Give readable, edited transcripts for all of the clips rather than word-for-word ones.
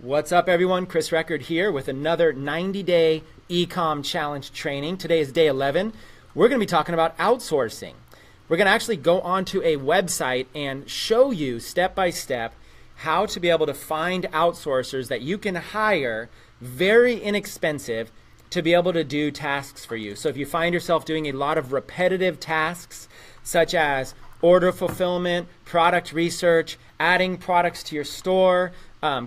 What's up, everyone? Chris Record here with another 90-day e-com challenge training. Today is day 11. We're going to be talking about outsourcing. We're going to actually go onto a website and show you step by step how to be able to find outsourcers that you can hire very inexpensive to be able to do tasks for you. So if you find yourself doing a lot of repetitive tasks such as order fulfillment, product research, adding products to your store,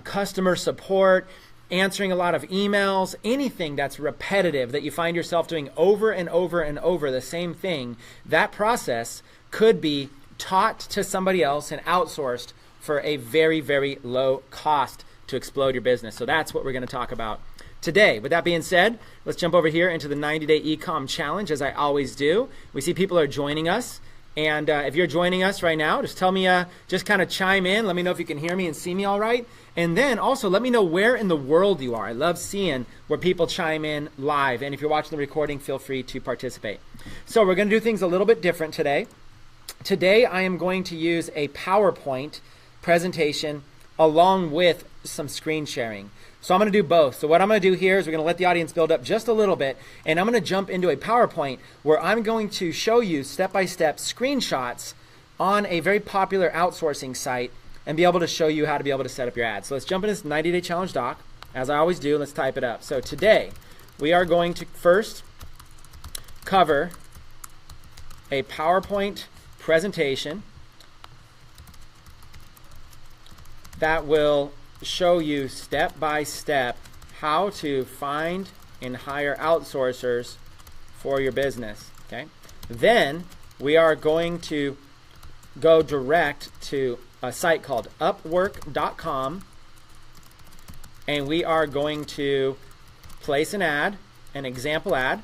customer support, answering a lot of emails, anything that's repetitive that you find yourself doing over and over and over the same thing, that process could be taught to somebody else and outsourced for a very, very low cost to explode your business. So that's what we're going to talk about today. With that being said, let's jump over here into the 90-day e-com challenge as I always do. We see people are joining us. And if you're joining us right now, just tell me, just kind of chime in. Let me know if you can hear me and see me all right. And then also let me know where in the world you are. I love seeing where people chime in live. And if you're watching the recording, feel free to participate. So we're going to do things a little bit different today. Today I am going to use a PowerPoint presentation along with some screen sharing. So I'm going to do both. So what I'm going to do here is we're going to let the audience build up just a little bit, and I'm going to jump into a PowerPoint where I'm going to show you step-by-step screenshots on a very popular outsourcing site and be able to show you how to be able to set up your ads. So let's jump into this 90-day challenge doc, as I always do, and let's type it up. So today we are going to first cover a PowerPoint presentation that will show you step by step how to find and hire outsourcers for your business. Okay. Then we are going to go direct to a site called Upwork.com, and we are going to place an ad, an example ad,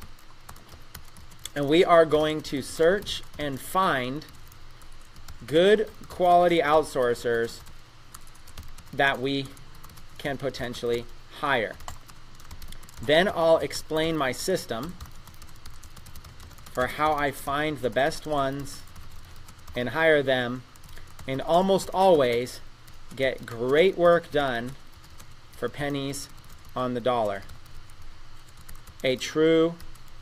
and we are going to search and find good quality outsourcers that we can potentially hire. Then I'll explain my system for how I find the best ones and hire them, and almost always get great work done for pennies on the dollar. A true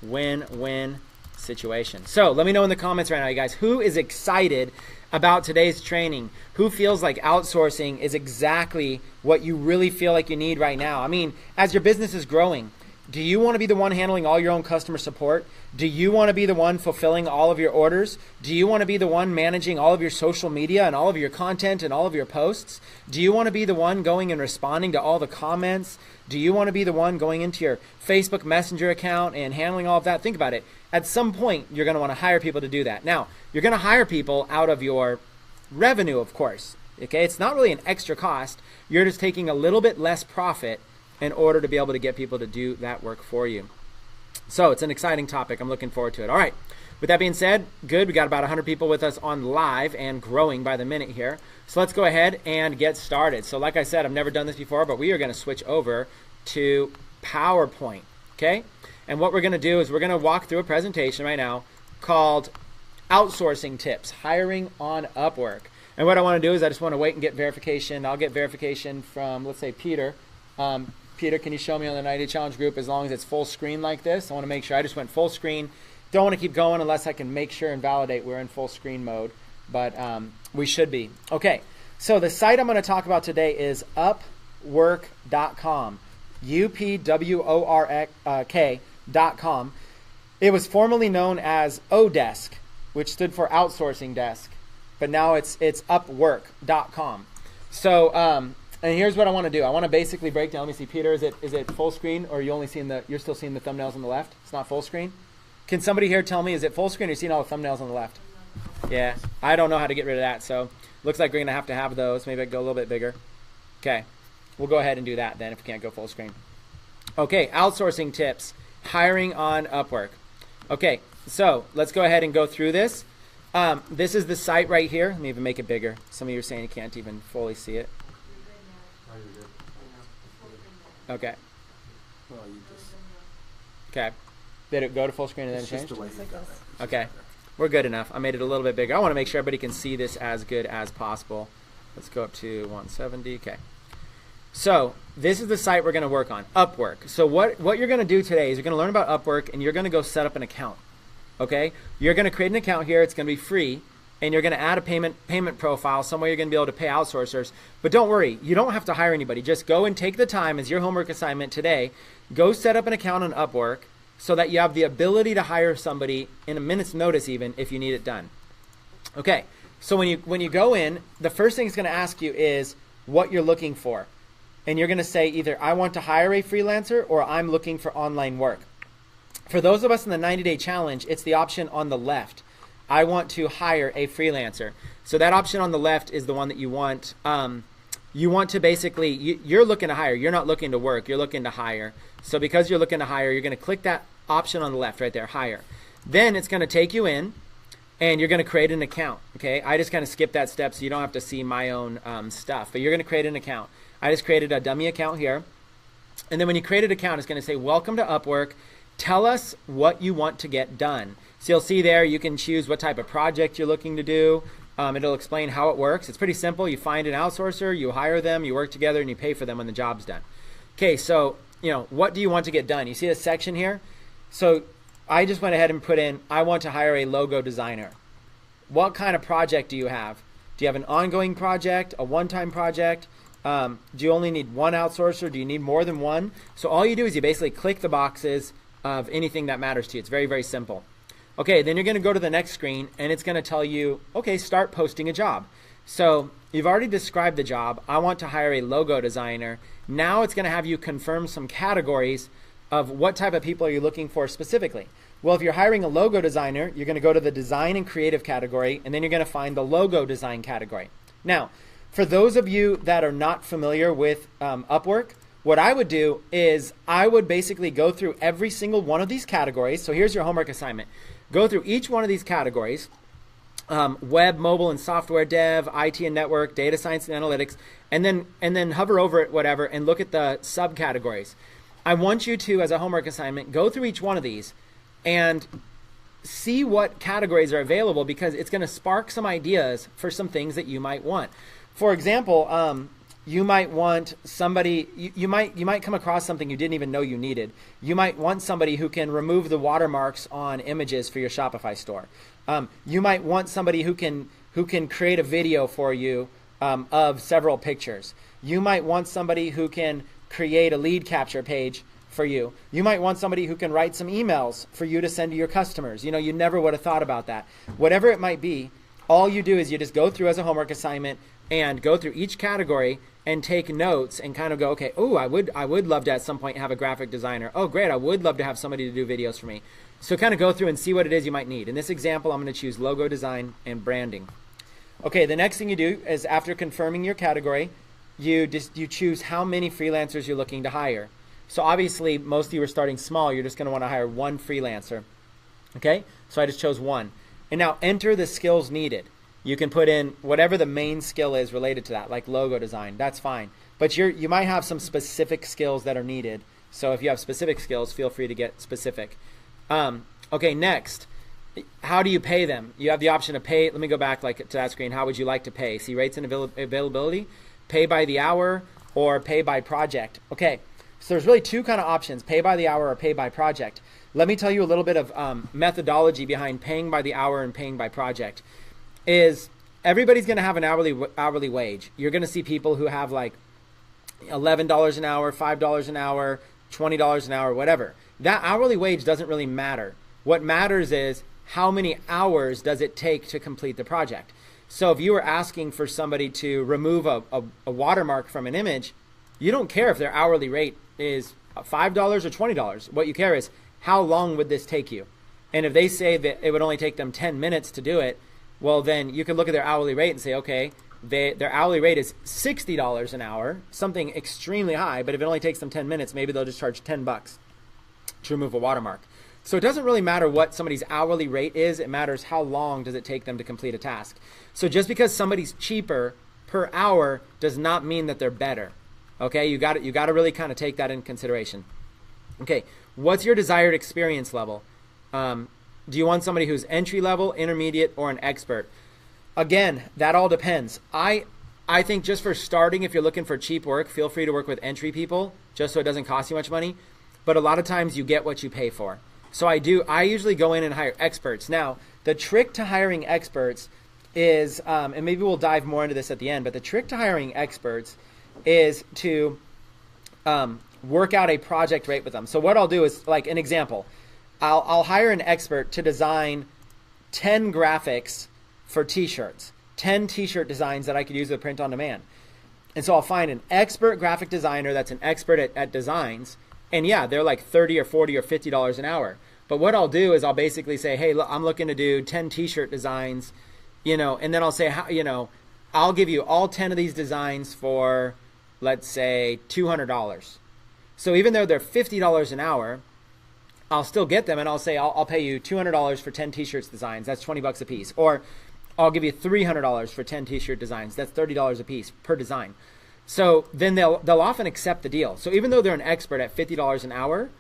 win-win situation. So let me know in the comments right now, you guys, who is excited about today's training? Who feels like outsourcing is exactly what you really feel like you need right now? I mean, as your business is growing, do you want to be the one handling all your own customer support? Do you want to be the one fulfilling all of your orders? Do you want to be the one managing all of your social media and all of your content and all of your posts? Do you want to be the one going and responding to all the comments? Do you want to be the one going into your Facebook Messenger account and handling all of that? Think about it. At some point, you're going to want to hire people to do that. Now, you're going to hire people out of your revenue, of course. Okay, it's not really an extra cost. You're just taking a little bit less profit in order to be able to get people to do that work for you. So it's an exciting topic. I'm looking forward to it. All right. With that being said, good. We got about 100 people with us on live and growing by the minute here. So let's go ahead and get started. So like I said, I've never done this before, but we are going to switch over to PowerPoint. Okay. And what we're going to do is we're going to walk through a presentation right now called Outsourcing Tips, Hiring on Upwork. And what I want to do is I just want to wait and get verification. I'll get verification from, let's say, Peter. Peter, can you show me on the 90 Challenge group as long as it's full screen like this? I want to make sure I just went full screen. Don't want to keep going unless I can make sure and validate we're in full screen mode, but we should be. Okay, so the site I'm going to talk about today is Upwork.com, Upwork.com. It was formerly known as Odesk, which stood for Outsourcing Desk, but now it's Upwork.com. So, and here's what I want to do. I want to basically break down. Let me see, Peter, is it full screen, or you're still seeing the thumbnails on the left? It's not full screen? Can somebody here tell me, is it full screen or are you seeing all the thumbnails on the left? Yeah, I don't know how to get rid of that, so looks like we're going to have those. Maybe I can go a little bit bigger. Okay, we'll go ahead and do that then if we can't go full screen. Okay, outsourcing tips, hiring on Upwork. Okay, so let's go ahead and go through this. This is the site right here. Let me even make it bigger. Some of you are saying you can't even fully see it. Okay. Okay. Did it go to full screen and then change? Okay. We're good enough. I made it a little bit bigger. I want to make sure everybody can see this as good as possible. Let's go up to 170. Okay. So this is the site we're going to work on, Upwork. So what you're going to do today is you're going to learn about Upwork, and you're going to go set up an account. Okay? You're going to create an account here. It's going to be free, and you're going to add a payment profile. Somewhere you're going to be able to pay outsourcers. But don't worry, you don't have to hire anybody. Just go and take the time as your homework assignment today. Go set up an account on Upwork so that you have the ability to hire somebody in a minute's notice, even if you need it done. Okay, so when you go in, the first thing it's going to ask you is what you're looking for. And you're going to say either I want to hire a freelancer or I'm looking for online work. For those of us in the 90-day challenge, it's the option on the left. I want to hire a freelancer. So that option on the left is the one that you want. You want to basically, you're looking to hire. You're not looking to work. You're looking to hire. So because you're looking to hire, you're going to click that option on the left right there, hire. Then it's going to take you in, and you're going to create an account. Okay, I just kind of skip that step so you don't have to see my own stuff. But you're going to create an account. I just created a dummy account here. And then when you create an account, it's going to say, welcome to Upwork. Tell us what you want to get done. So you'll see there, you can choose what type of project you're looking to do. It'll explain how it works. It's pretty simple. You find an outsourcer, you hire them, you work together, and you pay for them when the job's done. Okay, so what do you want to get done? You see this section here? So I just went ahead and put in, I want to hire a logo designer. What kind of project do you have? Do you have an ongoing project, a one-time project? Do you only need one outsourcer? Do you need more than one? So all you do is you basically click the boxes of anything that matters to you. It's very, very simple. Okay, then you're going to go to the next screen, and it's going to tell you, okay, start posting a job. So you've already described the job. I want to hire a logo designer. Now it's going to have you confirm some categories of what type of people are you looking for specifically. Well, if you're hiring a logo designer, you're going to go to the design and creative category, and then you're going to find the logo design category. Now, for those of you that are not familiar with Upwork, what I would do is I would basically go through every single one of these categories. So here's your homework assignment. Go through each one of these categories, web, mobile, and software dev, IT and network, data science and analytics, and then hover over it, whatever, and look at the subcategories. I want you to, as a homework assignment, go through each one of these and see what categories are available, because it's going to spark some ideas for some things that you might want. For example, you might want somebody, you might come across something you didn't even know you needed. You might want somebody who can remove the watermarks on images for your Shopify store. You might want somebody who can create a video for you of several pictures. You might want somebody who can create a lead capture page for you. You might want somebody who can write some emails for you to send to your customers. You never would have thought about that. Whatever it might be, all you do is you just go through as a homework assignment and go through each category and take notes and kind of go, okay, oh, I would love to at some point have a graphic designer. Oh, great, I would love to have somebody to do videos for me. So kind of go through and see what it is you might need. In this example, I'm going to choose logo design and branding. Okay, the next thing you do is after confirming your category, you choose how many freelancers you're looking to hire. So obviously, most of you are starting small. You're just going to want to hire one freelancer. Okay, so I just chose one. And now enter the skills needed. You can put in whatever the main skill is related to that, like logo design. That's fine. But you might have some specific skills that are needed. So if you have specific skills, feel free to get specific. Okay, next. How do you pay them? You have the option to pay. Let me go back to that screen. How would you like to pay? See rates and availability, pay by the hour, or pay by project. Okay, so there's really two kind of options, pay by the hour or pay by project. Let me tell you a little bit of methodology behind paying by the hour and paying by project. Is everybody's going to have an hourly wage. You're going to see people who have like $11 an hour, $5 an hour, $20 an hour, whatever. That hourly wage doesn't really matter. What matters is how many hours does it take to complete the project. So if you were asking for somebody to remove a watermark from an image, you don't care if their hourly rate is $5 or $20. What you care is how long would this take you? And if they say that it would only take them 10 minutes to do it, well, then you could look at their hourly rate and say, okay, their hourly rate is $60 an hour, something extremely high, but if it only takes them 10 minutes, maybe they'll just charge $10 to remove a watermark. So it doesn't really matter what somebody's hourly rate is, it matters how long does it take them to complete a task. So just because somebody's cheaper per hour does not mean that they're better. Okay, you got to really kind of take that in consideration. Okay, what's your desired experience level? Do you want somebody who's entry level, intermediate, or an expert? Again, that all depends. I think just for starting, if you're looking for cheap work, feel free to work with entry people just so it doesn't cost you much money. But a lot of times you get what you pay for. So I usually go in and hire experts. Now, the trick to hiring experts is, and maybe we'll dive more into this at the end, but the trick to hiring experts is to work out a project rate with them. So what I'll do is, like an example, I'll hire an expert to design 10 graphics for t-shirts, 10 t-shirt designs that I could use with print on demand. And so I'll find an expert graphic designer that's an expert at designs. And yeah, they're like $30 or $40 or $50 an hour. But what I'll do is I'll basically say, hey, look, I'm looking to do 10 t-shirt designs, and then I'll say, I'll give you all 10 of these designs for, let's say, $200. So even though they're $50 an hour, I'll still get them, and I'll say, I'll pay you $200 for 10 t-shirts designs. That's $20 a piece. Or I'll give you $300 for 10 t-shirt designs. That's $30 a piece per design. So then they'll often accept the deal. So even though they're an expert at $50 an hour,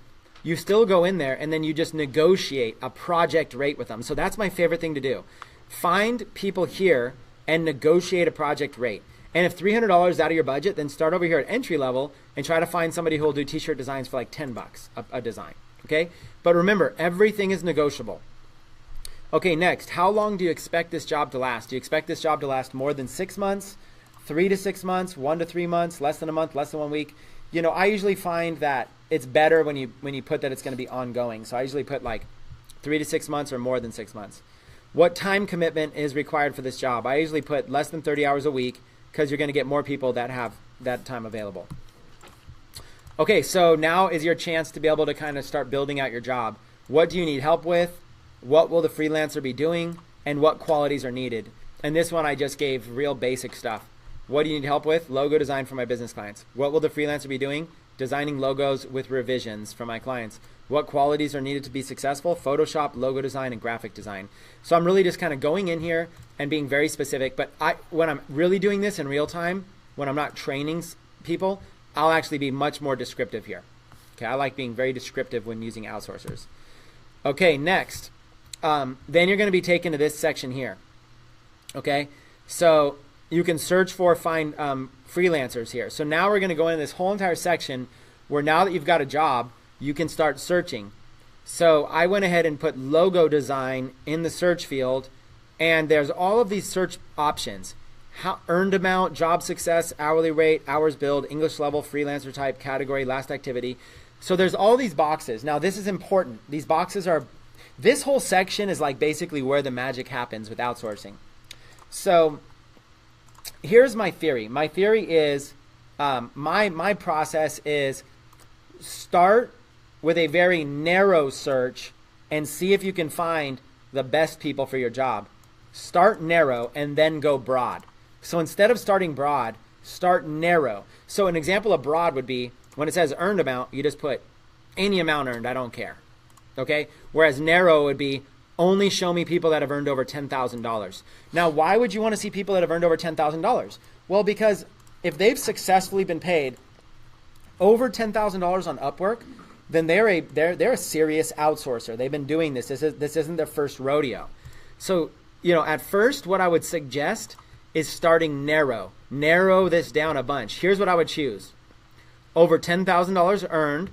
you still go in there and then you just negotiate a project rate with them. So that's my favorite thing to do. Find people here and negotiate a project rate. And if $300 is out of your budget, then start over here at entry level and try to find somebody who will do t-shirt designs for like $10 a design. Okay? But remember, everything is negotiable. Okay, next, how long do you expect this job to last? Do you expect this job to last more than 6 months, 3 to 6 months, 1 to 3 months, less than a month, less than 1 week? I usually find that it's better when you put that it's going to be ongoing. So I usually put like 3 to 6 months or more than 6 months. What time commitment is required for this job? I usually put less than 30 hours a week because you're going to get more people that have that time available. Okay, so now is your chance to be able to kind of start building out your job. What do you need help with? What will the freelancer be doing? And what qualities are needed? And this one I just gave real basic stuff. What do you need help with? Logo design for my business clients. What will the freelancer be doing? Designing logos with revisions for my clients. What qualities are needed to be successful? Photoshop, logo design, and graphic design. So I'm really just kind of going in here and being very specific. But when I'm really doing this in real time, when I'm not training people, I'll actually be much more descriptive here. Okay, I like being very descriptive when using outsourcers. Okay, next. Then you're going to be taken to this section here. Okay, so you can search for, find freelancers here. So now we're going to go into this whole entire section where now that you've got a job, you can start searching. So I went ahead and put logo design in the search field, and there's all of these search options. Earned amount, job success, hourly rate, hours billed, English level, freelancer type, category, last activity. So there's all these boxes. Now this is important. These boxes are, this whole section is like basically where the magic happens with outsourcing. So here's my theory. My theory is, my process is start with a very narrow search and see if you can find the best people for your job. Start narrow and then go broad. So instead of starting broad, start narrow. So an example of broad would be when it says earned amount, you just put any amount earned, I don't care. Okay? Whereas narrow would be only show me people that have earned over $10,000. Now, why would you want to see people that have earned over $10,000? Well, because if they've successfully been paid over $10,000 on Upwork, then they're a serious outsourcer. They've been doing this. This isn't their first rodeo. So, at first, what I would suggest is starting narrow. Narrow this down a bunch. Here's what I would choose. Over $10,000 earned.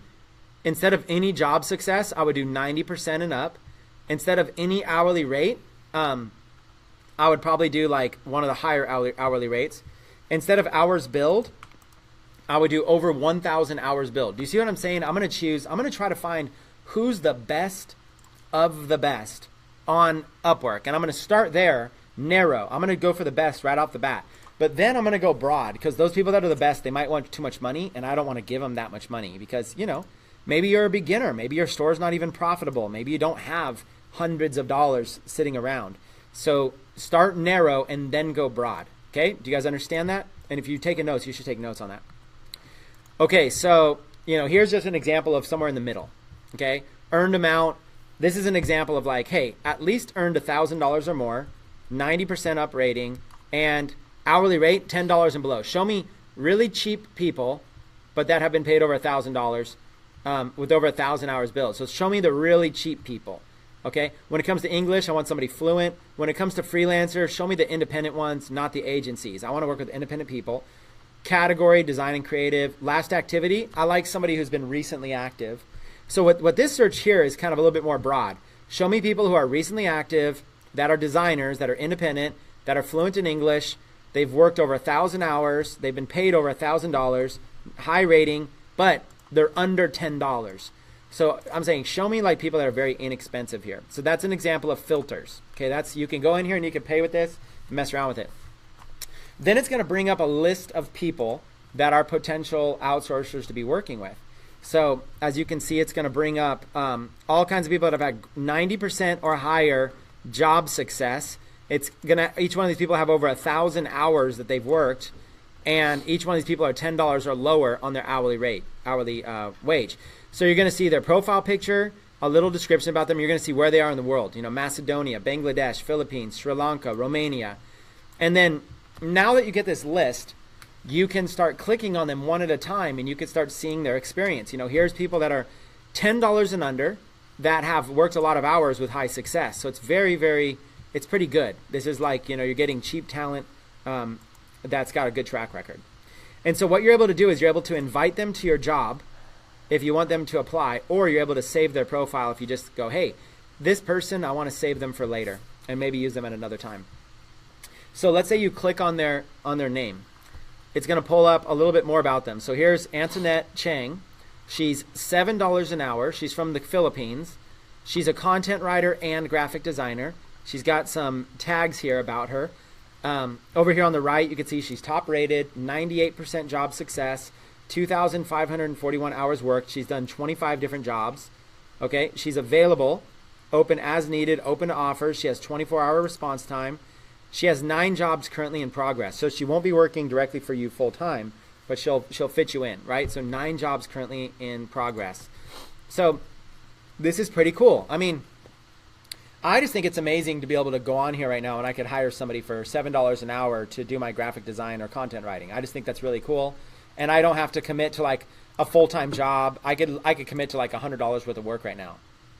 Instead of any job success, I would do 90% and up. Instead of any hourly rate, I would probably do like one of the higher hourly rates. Instead of hours billed, I would do over 1,000 hours billed. Do you see what I'm saying? I'm going to try to find who's the best of the best on Upwork. And I'm going to start there, narrow. I'm going to go for the best right off the bat. But then I'm going to go broad because those people that are the best, they might want too much money, and I don't want to give them that much money because, maybe you're a beginner. Maybe your store's not even profitable. Maybe you don't have hundreds of dollars sitting around. So start narrow and then go broad. Okay? Do you guys understand that? And if you've taken notes, you should take notes on that. Okay, so, here's just an example of somewhere in the middle. Okay? Earned amount. This is an example of like, hey, at least earned $1,000 or more, 90% up rating, and hourly rate, $10 and below. Show me really cheap people, but that have been paid over $1,000 with over 1,000 hours billed. So show me the really cheap people. Okay, when it comes to English, I want somebody fluent. When it comes to freelancers, show me the independent ones, not the agencies. I want to work with independent people. Category, design and creative. Last activity, I like somebody who's been recently active. So what this search here is kind of a little bit more broad. Show me people who are recently active, that are designers, that are independent, that are fluent in English. They've worked over 1,000 hours. They've been paid over $1,000, high rating, but they're under $10. So I'm saying show me like people that are very inexpensive here. So that's an example of filters. Okay, that's, you can go in here and you can pay with this and mess around with it. Then it's going to bring up a list of people that are potential outsourcers to be working with. So as you can see, it's going to bring up all kinds of people that have had 90% or higher job success. It's going to, each one of these people have over 1,000 hours that they've worked, and each one of these people are $10 or lower on their hourly wage. So you're going to see their profile picture, a little description about them. You're going to see where they are in the world. You know, Macedonia, Bangladesh, Philippines, Sri Lanka, Romania. And then now that you get this list, you can start clicking on them one at a time, and you can start seeing their experience. You know, here's people that are $10 and under that have worked a lot of hours with high success. So it's it's pretty good. This is like, you know, you're getting cheap talent that's got a good track record. And so what you're able to do is you're able to invite them to your job if you want them to apply, or you're able to save their profile if you just go, hey, this person, I want to save them for later and maybe use them at another time. So let's say you click on their name. It's going to pull up a little bit more about them. So here's Antoinette Chang. She's $7 an hour. She's from the Philippines. She's a content writer and graphic designer. She's got some tags here about her. Over here on the right, you can see she's top rated, 98% job success, 2,541 hours worked. She's done 25 different jobs. Okay, she's available, open as needed, open to offers. She has 24-hour response time. She has 9 jobs currently in progress. So she won't be working directly for you full time, but she'll fit you in, right? So 9 jobs currently in progress. So this is pretty cool. I mean, I just think it's amazing to be able to go on here right now and I could hire somebody for $7 an hour to do my graphic design or content writing. I just think that's really cool. And I don't have to commit to like a full-time job. I could commit to like $100 worth of work right now.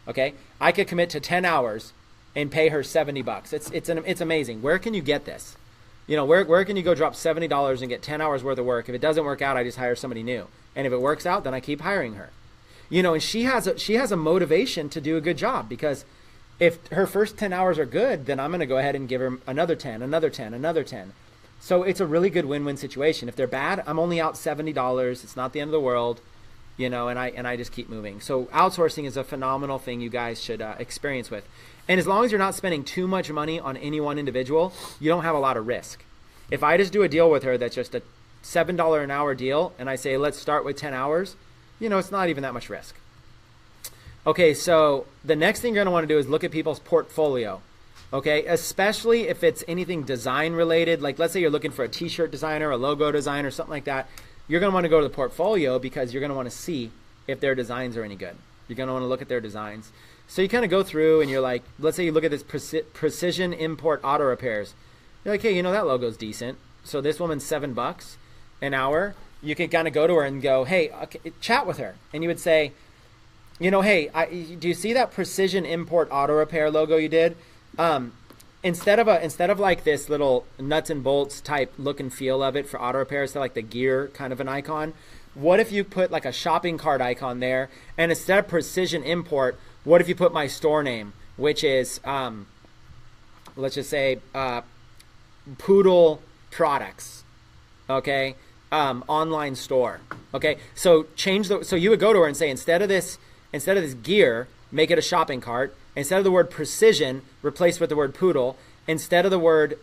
Okay? I could commit to 10 hours and pay her $70. It's amazing. Where can you get this? You know, where can you go drop $70 and get 10 hours worth of work? If it doesn't work out, I just hire somebody new. And if it works out, then I keep hiring her. You know, and she has a motivation to do a good job, because if her first 10 hours are good, then I'm going to go ahead and give her another 10, another 10, another 10. So it's a really good win-win situation. If they're bad, I'm only out $70. It's not the end of the world, you know, and I just keep moving. So outsourcing is a phenomenal thing you guys should experience with. And as long as you're not spending too much money on any one individual, you don't have a lot of risk. If I just do a deal with her that's just a $7 an hour deal, and I say, let's start with 10 hours, you know, it's not even that much risk. Okay, so the next thing you're going to want to do is look at people's portfolio. Okay, especially if it's anything design related, like let's say you're looking for a t-shirt designer, a logo designer, something like that. You're going to want to go to the portfolio because you're going to want to see if their designs are any good. You're going to want to look at their designs. So you kind of go through and you're like, let's say you look at this precision import auto repairs. You're like, hey, you know, that logo's decent. So this woman's $7 an hour. You can kind of go to her and go, hey, okay, chat with her. And you would say, you know, hey, do you see that precision import auto repair logo you did? Instead of like this little nuts and bolts type look and feel of it for auto repair, so like the gear kind of an icon, what if you put like a shopping cart icon there? And instead of precision import, what if you put my store name, which is, let's just say, Poodle Products, okay? Online store, okay? So so you would go to her and say, instead of this gear, make it a shopping cart. Instead of the word precision, replace with the word poodle. Instead of the word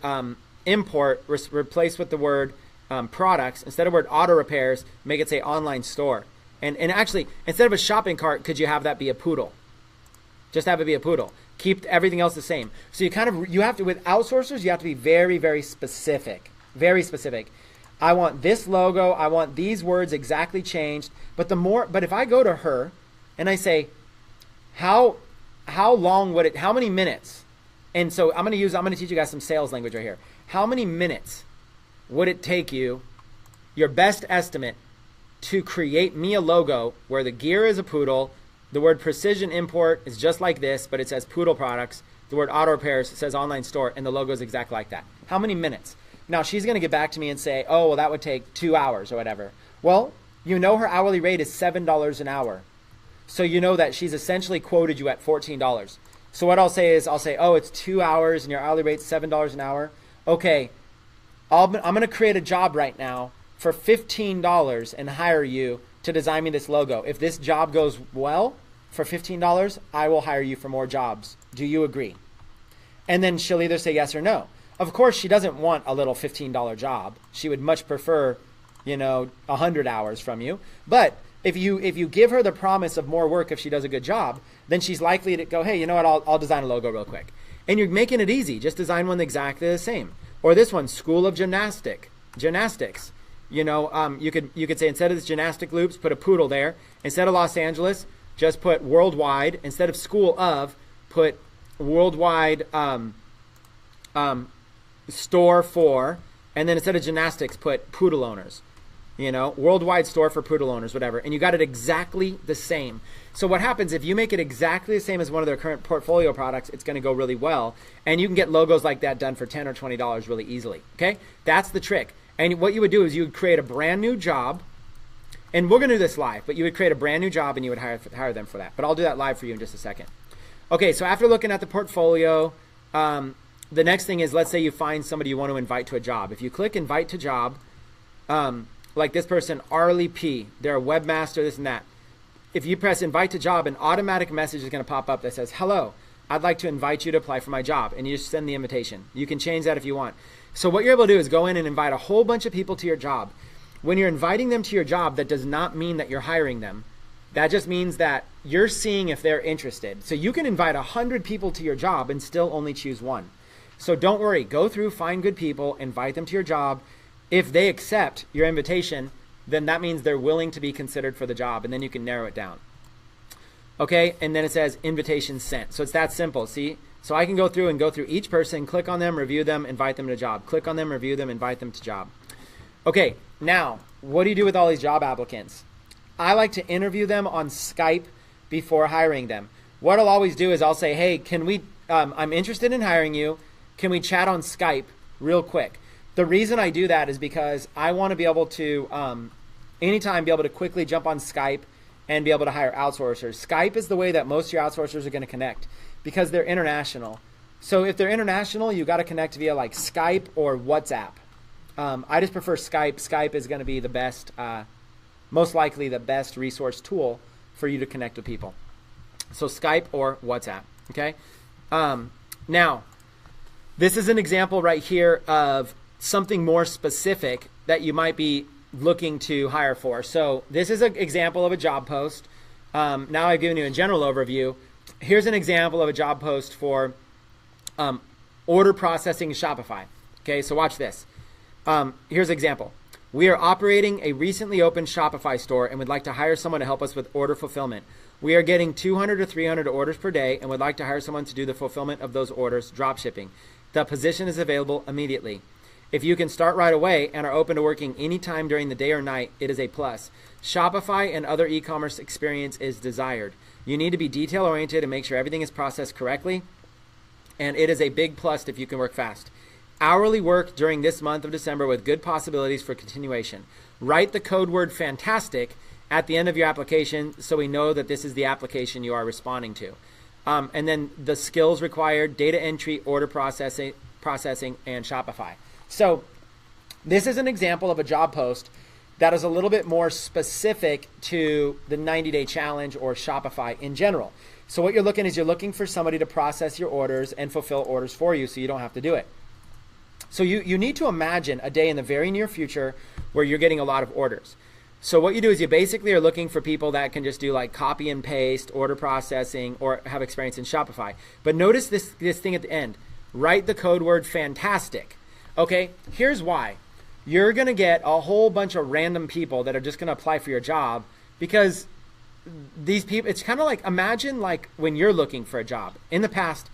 import, replace with the word products. Instead of the word auto repairs, make it say online store. And actually, instead of a shopping cart, could you have that be a poodle? Just have it be a poodle. Keep everything else the same. So you have to, with outsourcers, you have to be very, very specific. Very specific. I want this logo. I want these words exactly changed. But if I go to her and I say, how long would it, how many minutes? And so I'm going to teach you guys some sales language right here. How many minutes would it take you, your best estimate, to create me a logo where the gear is a poodle, The word precision import is just like this, but it says Poodle products. The word auto repairs says online store, and the logo is exactly like that. How many minutes? Now, she's going to get back to me and say, oh, well, that would take 2 hours or whatever. Well, you know her hourly rate is $7 an hour. So you know that she's essentially quoted you at $14. So what I'll say is, oh, it's 2 hours and your hourly rate's $7 an hour. Okay, I'm going to create a job right now for $15 and hire you to design me this logo. If this job goes well for $15, I will hire you for more jobs. Do you agree? And then she'll either say yes or no. Of course, she doesn't want a little $15 job. She would much prefer, 100 hours from you. But if you give her the promise of more work if she does a good job, then she's likely to go, hey, you know what, I'll design a logo real quick. And you're making it easy. Just design one exactly the same. Or this one, School of Gymnastics. You could say instead of this gymnastic loops, put a poodle there. Instead of Los Angeles, just put worldwide. Instead of school of, put worldwide store for. And then instead of gymnastics, put poodle owners. Worldwide store for poodle owners, whatever. And you got it exactly the same. So what happens if you make it exactly the same as one of their current portfolio products, it's going to go really well. And you can get logos like that done for $10 or $20 really easily. Okay? That's the trick. And what you would do is you would create a brand new job. And we're going to do this live, but you would create a brand new job and you would hire them for that. But I'll do that live for you in just a second. Okay, so after looking at the portfolio, the next thing is, let's say you find somebody you want to invite to a job. If you click invite to job, like this person, Arlie P, they're a webmaster, this and that. If you press invite to job, an automatic message is going to pop up that says, hello, I'd like to invite you to apply for my job. And you just send the invitation. You can change that if you want. So what you're able to do is go in and invite a whole bunch of people to your job. When you're inviting them to your job, that does not mean that you're hiring them. That just means that you're seeing if they're interested. So you can invite 100 people to your job and still only choose one. So don't worry. Go through, find good people, invite them to your job. If they accept your invitation, then that means they're willing to be considered for the job, and then you can narrow it down. Okay, and then it says invitation sent. So it's that simple, see? So I can go through each person, click on them, review them, invite them to job. Click on them, review them, invite them to job. Okay, now, what do you do with all these job applicants? I like to interview them on Skype before hiring them. What I'll always do is I'll say, hey, I'm interested in hiring you. Can we chat on Skype real quick? The reason I do that is because I want to be able to, anytime be able to quickly jump on Skype and be able to hire outsourcers. Skype is the way that most of your outsourcers are going to connect because they're international. So if they're international, you got to connect via like Skype or WhatsApp. I just prefer Skype. Skype is going to be the best, most likely the best resource tool for you to connect with people. So Skype or WhatsApp, okay? Now, this is an example right here of something more specific that you might be looking to hire for. So this is an example of a job post. Now I've given you a general overview. Here's an example of a job post for order processing Shopify. Okay, so watch this. Here's an example. We are operating a recently opened Shopify store and would like to hire someone to help us with order fulfillment. We are getting 200 to 300 orders per day and would like to hire someone to do the fulfillment of those orders, drop shipping. The position is available immediately. If you can start right away and are open to working anytime during the day or night, it is a plus. Shopify and other e-commerce experience is desired. You need to be detail-oriented and make sure everything is processed correctly, and it is a big plus if you can work fast. Hourly work during this month of December with good possibilities for continuation. Write the code word fantastic at the end of your application so we know that this is the application you are responding to. And then the skills required, data entry, order processing, and Shopify. So this is an example of a job post that is a little bit more specific to the 90-day challenge or Shopify in general. So what you're looking for somebody to process your orders and fulfill orders for you so you don't have to do it. So you need to imagine a day in the very near future where you're getting a lot of orders. So what you do is you basically are looking for people that can just do like copy and paste, order processing, or have experience in Shopify. But notice this thing at the end. Write the code word fantastic. Okay, here's why. You're going to get a whole bunch of random people that are just going to apply for your job because these people, it's kind of like, imagine like when you're looking for a job. In the past,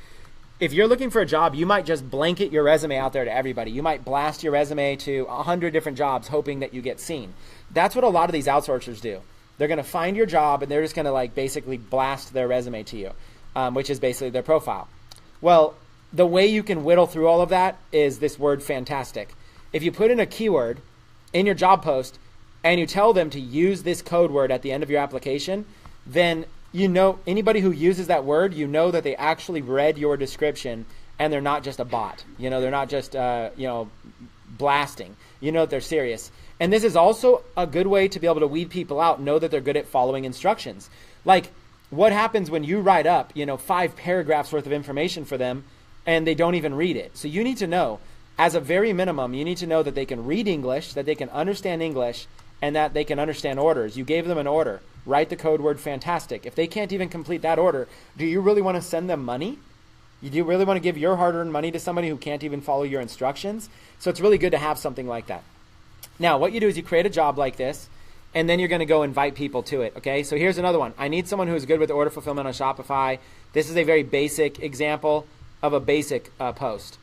if you're looking for a job, you might just blanket your resume out there to everybody. You might blast your resume to 100 different jobs hoping that you get seen. That's what a lot of these outsourcers do. They're going to find your job, and they're just going to like basically blast their resume to you, which is basically their profile. Well, the way you can whittle through all of that is this word fantastic. If you put in a keyword in your job post and you tell them to use this code word at the end of your application, then you know anybody who uses that word, you know that they actually read your description and they're not just a bot. You know, they're not just, blasting. You know that they're serious. And this is also a good way to be able to weed people out, know that they're good at following instructions. Like, what happens when you write up, 5 paragraphs worth of information for them and they don't even read it? So you need to know, as a very minimum, you need to know that they can read English, that they can understand English, and that they can understand orders. You gave them an order. Write the code word fantastic. If they can't even complete that order, do you really want to send them money? Do you really want to give your hard-earned money to somebody who can't even follow your instructions? So it's really good to have something like that. Now, what you do is you create a job like this, and then you're going to go invite people to it, okay? So here's another one. I need someone who's good with order fulfillment on Shopify. This is a very basic example of a basic post.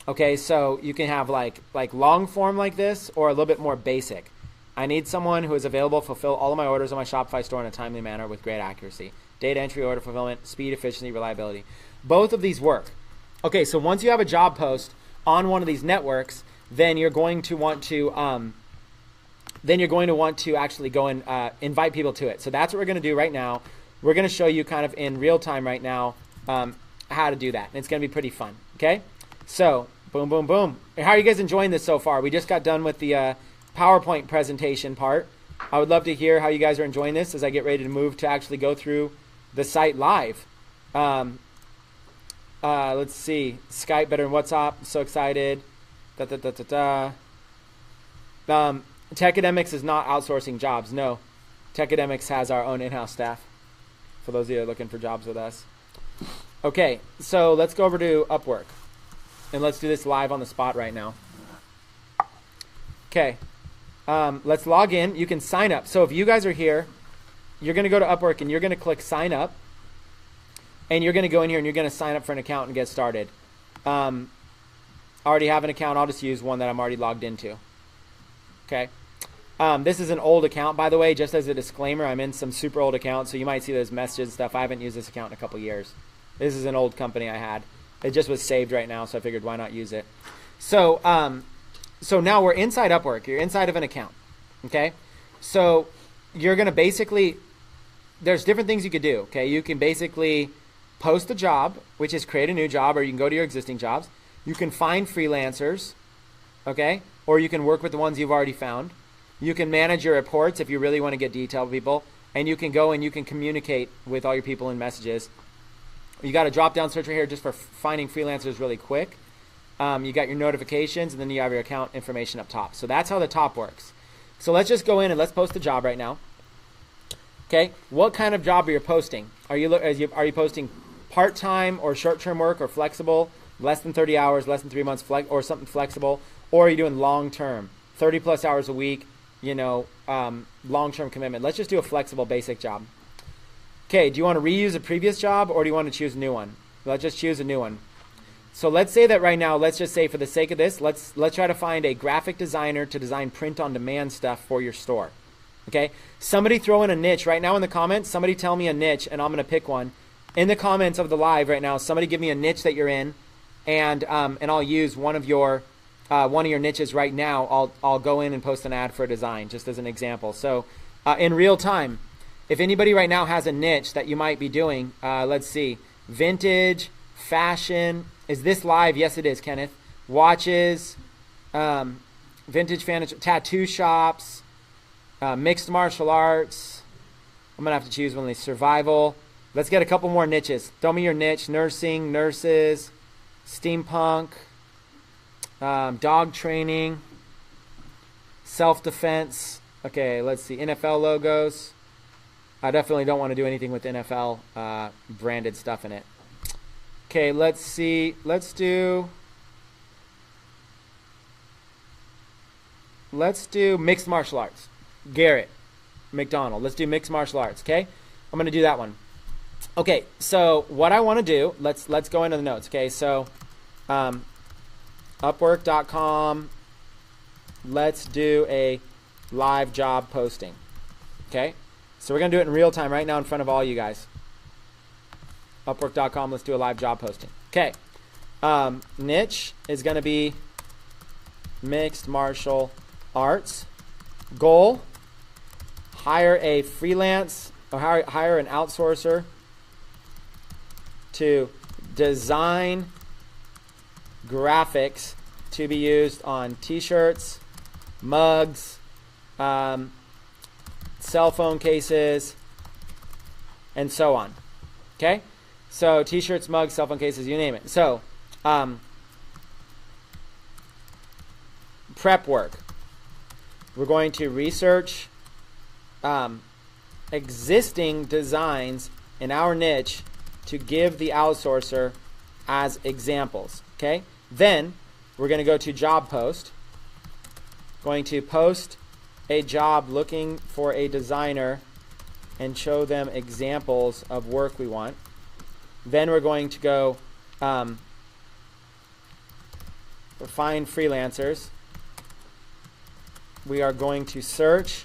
Okay, so you can have like long form like this or a little bit more basic. I need someone who is available to fulfill all of my orders on my Shopify store in a timely manner with great accuracy. Data entry, order fulfillment, speed, efficiency, reliability. Both of these work. Okay, so once you have a job post on one of these networks, then you're going to want to actually go and invite people to it. So that's what we're going to do right now. We're going to show you kind of in real time right now how to do that. And it's going to be pretty fun. Okay, so boom, boom, boom. How are you guys enjoying this so far? We just got done with the PowerPoint presentation part. I would love to hear how you guys are enjoying this as I get ready to move to actually go through the site live. Let's see. Skype better than WhatsApp. I'm so excited. Techademics is not outsourcing jobs. No. Techademics has our own in-house staff, for those of you that are looking for jobs with us. Okay, so let's go over to Upwork. And let's do this live on the spot right now. Okay. Let's log in. You can sign up. So if you guys are here, you're going to go to Upwork and you're going to click sign up. And you're going to go in here and you're going to sign up for an account and get started. I already have an account. I'll just use one that I'm already logged into. Okay. This is an old account, by the way. Just as a disclaimer, I'm in some super old accounts, so you might see those messages and stuff. I haven't used this account in a couple years. This is an old company I had. It just was saved right now, so I figured why not use it. So now we're inside Upwork. You're inside of an account. Okay. So you're going to basically, there's different things you could do. Okay. You can basically post a job, which is create a new job, or you can go to your existing jobs. You can find freelancers, okay? Or you can work with the ones you've already found. You can manage your reports if you really want to get detailed with people. And you can go and you can communicate with all your people in messages. You got a drop-down search right here just for finding freelancers really quick. You got your notifications, and then you have your account information up top. So that's how the top works. So let's just go in and let's post a job right now. Okay, what kind of job are you posting? Are you posting part-time or short-term work or flexible, less than 30 hours, less than 3 months, or something flexible, or are you doing long-term, 30 plus hours a week, long-term commitment? Let's just do a flexible basic job. Okay, do you want to reuse a previous job or do you want to choose a new one? Let's just choose a new one. So let's say that right now, let's just say for the sake of this, let's try to find a graphic designer to design print-on-demand stuff for your store. Okay, somebody throw in a niche right now in the comments. Somebody tell me a niche and I'm going to pick one. In the comments of the live right now, somebody give me a niche that you're in, and I'll use one of your niches right now. I'll go in and post an ad for a design, just as an example. So in real time, if anybody right now has a niche that you might be doing, let's see, vintage, fashion. Is this live? Yes, it is, Kenneth. Watches, vintage furniture, tattoo shops, mixed martial arts. I'm gonna have to choose one of these. Survival. Let's get a couple more niches. Throw me your niche. Nursing, nurses, steampunk, dog training, self-defense. Okay, let's see. NFL logos. I definitely don't want to do anything with NFL branded stuff in it. Okay, let's see. Let's do mixed martial arts. Garrett McDonald. Let's do mixed martial arts, okay? I'm going to do that one. Okay, so what I want to do, let's go into the notes, okay? So Upwork.com, let's do a live job posting, okay? So we're going to do it in real time right now in front of all you guys. Upwork.com, let's do a live job posting. Okay. Niche is going to be mixed martial arts. Goal, hire a freelance or hire an outsourcer to design graphics to be used on t-shirts, mugs, cell phone cases, and so on. Okay? So t-shirts, mugs, cell phone cases, you name it. So prep work. We're going to research existing designs in our niche to give the outsourcer as examples. Okay? Then we're going to go to job post. Going to post a job looking for a designer and show them examples of work we want. Then we're going to go find freelancers. We are going to search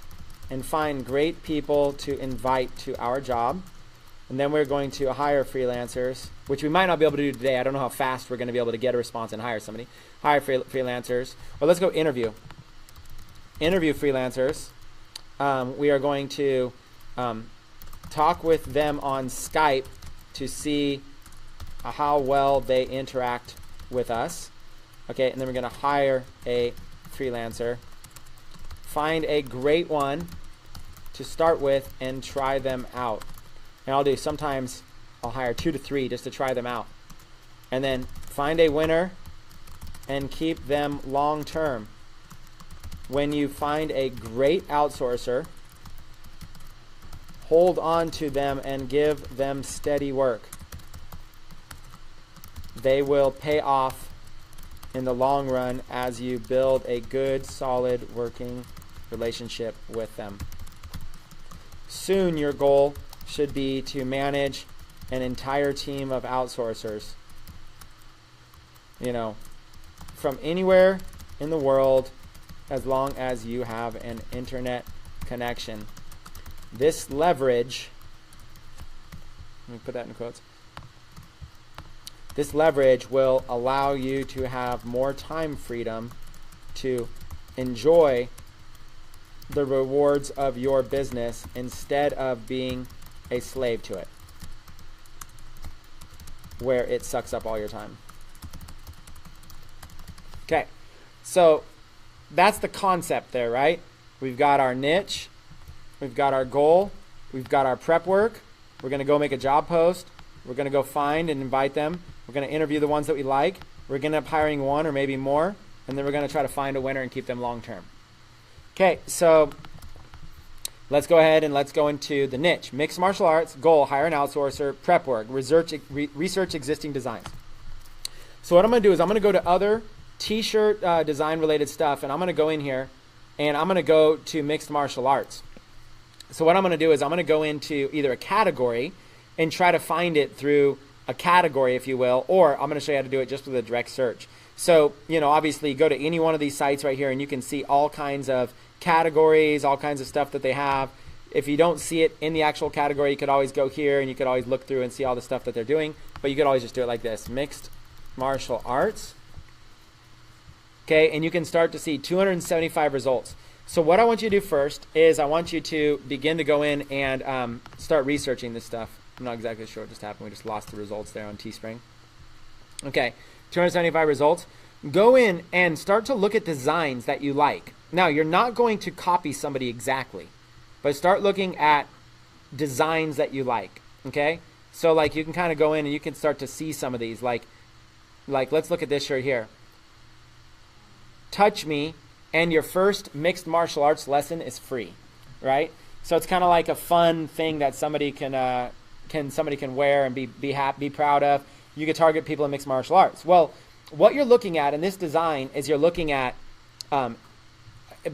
and find great people to invite to our job. And then we're going to hire freelancers, which we might not be able to do today. I don't know how fast we're going to be able to get a response and hire somebody. Hire freelancers. Or let's go interview. Interview freelancers. We are going to talk with them on Skype to see how well they interact with us. Okay, and then we're going to hire a freelancer. Find a great one to start with and try them out. And sometimes I'll hire 2 to 3 just to try them out. And then find a winner and keep them long term. When you find a great outsourcer, hold on to them and give them steady work. They will pay off in the long run as you build a good, solid working relationship with them. Soon your goal should be to manage an entire team of outsourcers. From anywhere in the world, as long as you have an internet connection. This leverage, let me put that in quotes. This leverage will allow you to have more time freedom to enjoy the rewards of your business instead of being a slave to it, where it sucks up all your time. Okay, so that's the concept there, right? We've got our niche, we've got our goal, we've got our prep work. We're going to go make a job post. We're going to go find and invite them. We're going to interview the ones that we like. We're going to end up hiring one or maybe more, and then we're going to try to find a winner and keep them long term. Okay, so let's go ahead and let's go into the niche. Mixed martial arts, goal, hire an outsourcer, prep work, research existing designs. So what I'm going to do is I'm going to go to other t-shirt design related stuff, and I'm going to go in here and I'm going to go to mixed martial arts. So what I'm going to do is I'm going to go into either a category and try to find it through a category, if you will, or I'm going to show you how to do it just with a direct search. So, obviously go to any one of these sites right here and you can see all kinds of categories, all kinds of stuff that they have. If you don't see it in the actual category, you could always go here and you could always look through and see all the stuff that they're doing, but you could always just do it like this, mixed martial arts. Okay, and you can start to see 275 results. So what I want you to do first is I want you to begin to go in and start researching this stuff. I'm not exactly sure what just happened. We just lost the results there on Teespring. Okay, 275 results. Go in and start to look at designs that you like. Now, you're not going to copy somebody exactly, but start looking at designs that you like, okay? So, you can kind of go in and you can start to see some of these. Like let's look at this shirt here. Touch me, and your first mixed martial arts lesson is free, right? So it's kind of like a fun thing that somebody can wear and be proud of. You can target people in mixed martial arts. Well, what you're looking at in this design is you're looking at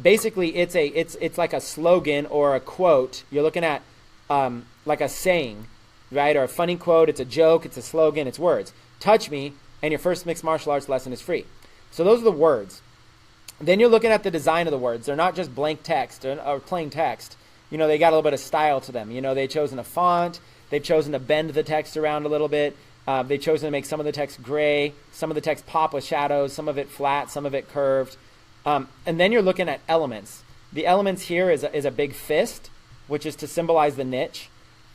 basically it's like a slogan or a quote. You're looking at like a saying, right? Or a funny quote. It's a joke. It's a slogan. It's words. Touch me, and your first mixed martial arts lesson is free. So those are the words. Then you're looking at the design of the words. They're not just blank text or plain text. they got a little bit of style to them. They've chosen a font. They've chosen to bend the text around a little bit. They've chosen to make some of the text gray, some of the text pop with shadows, some of it flat, some of it curved. And then you're looking at elements. The elements here is a big fist, which is to symbolize the niche.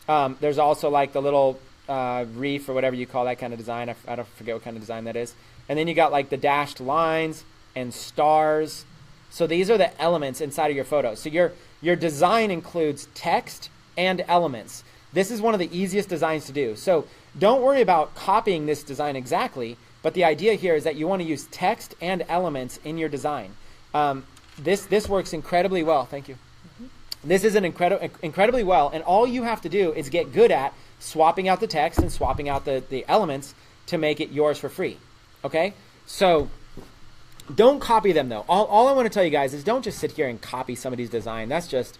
There's also like the little reef or whatever you call that kind of design. I don't forget what kind of design that is. And then you got like the dashed lines and stars. So these are the elements inside of your photo. So your design includes text and elements. This is one of the easiest designs to do. So don't worry about copying this design exactly, but the idea here is that you want to use text and elements in your design. This works incredibly well. Thank you. This is incredibly well, and all you have to do is get good at swapping out the text and swapping out the elements to make it yours for free. Okay? So don't copy them though. All I want to tell you guys is don't just sit here and copy somebody's design. That's just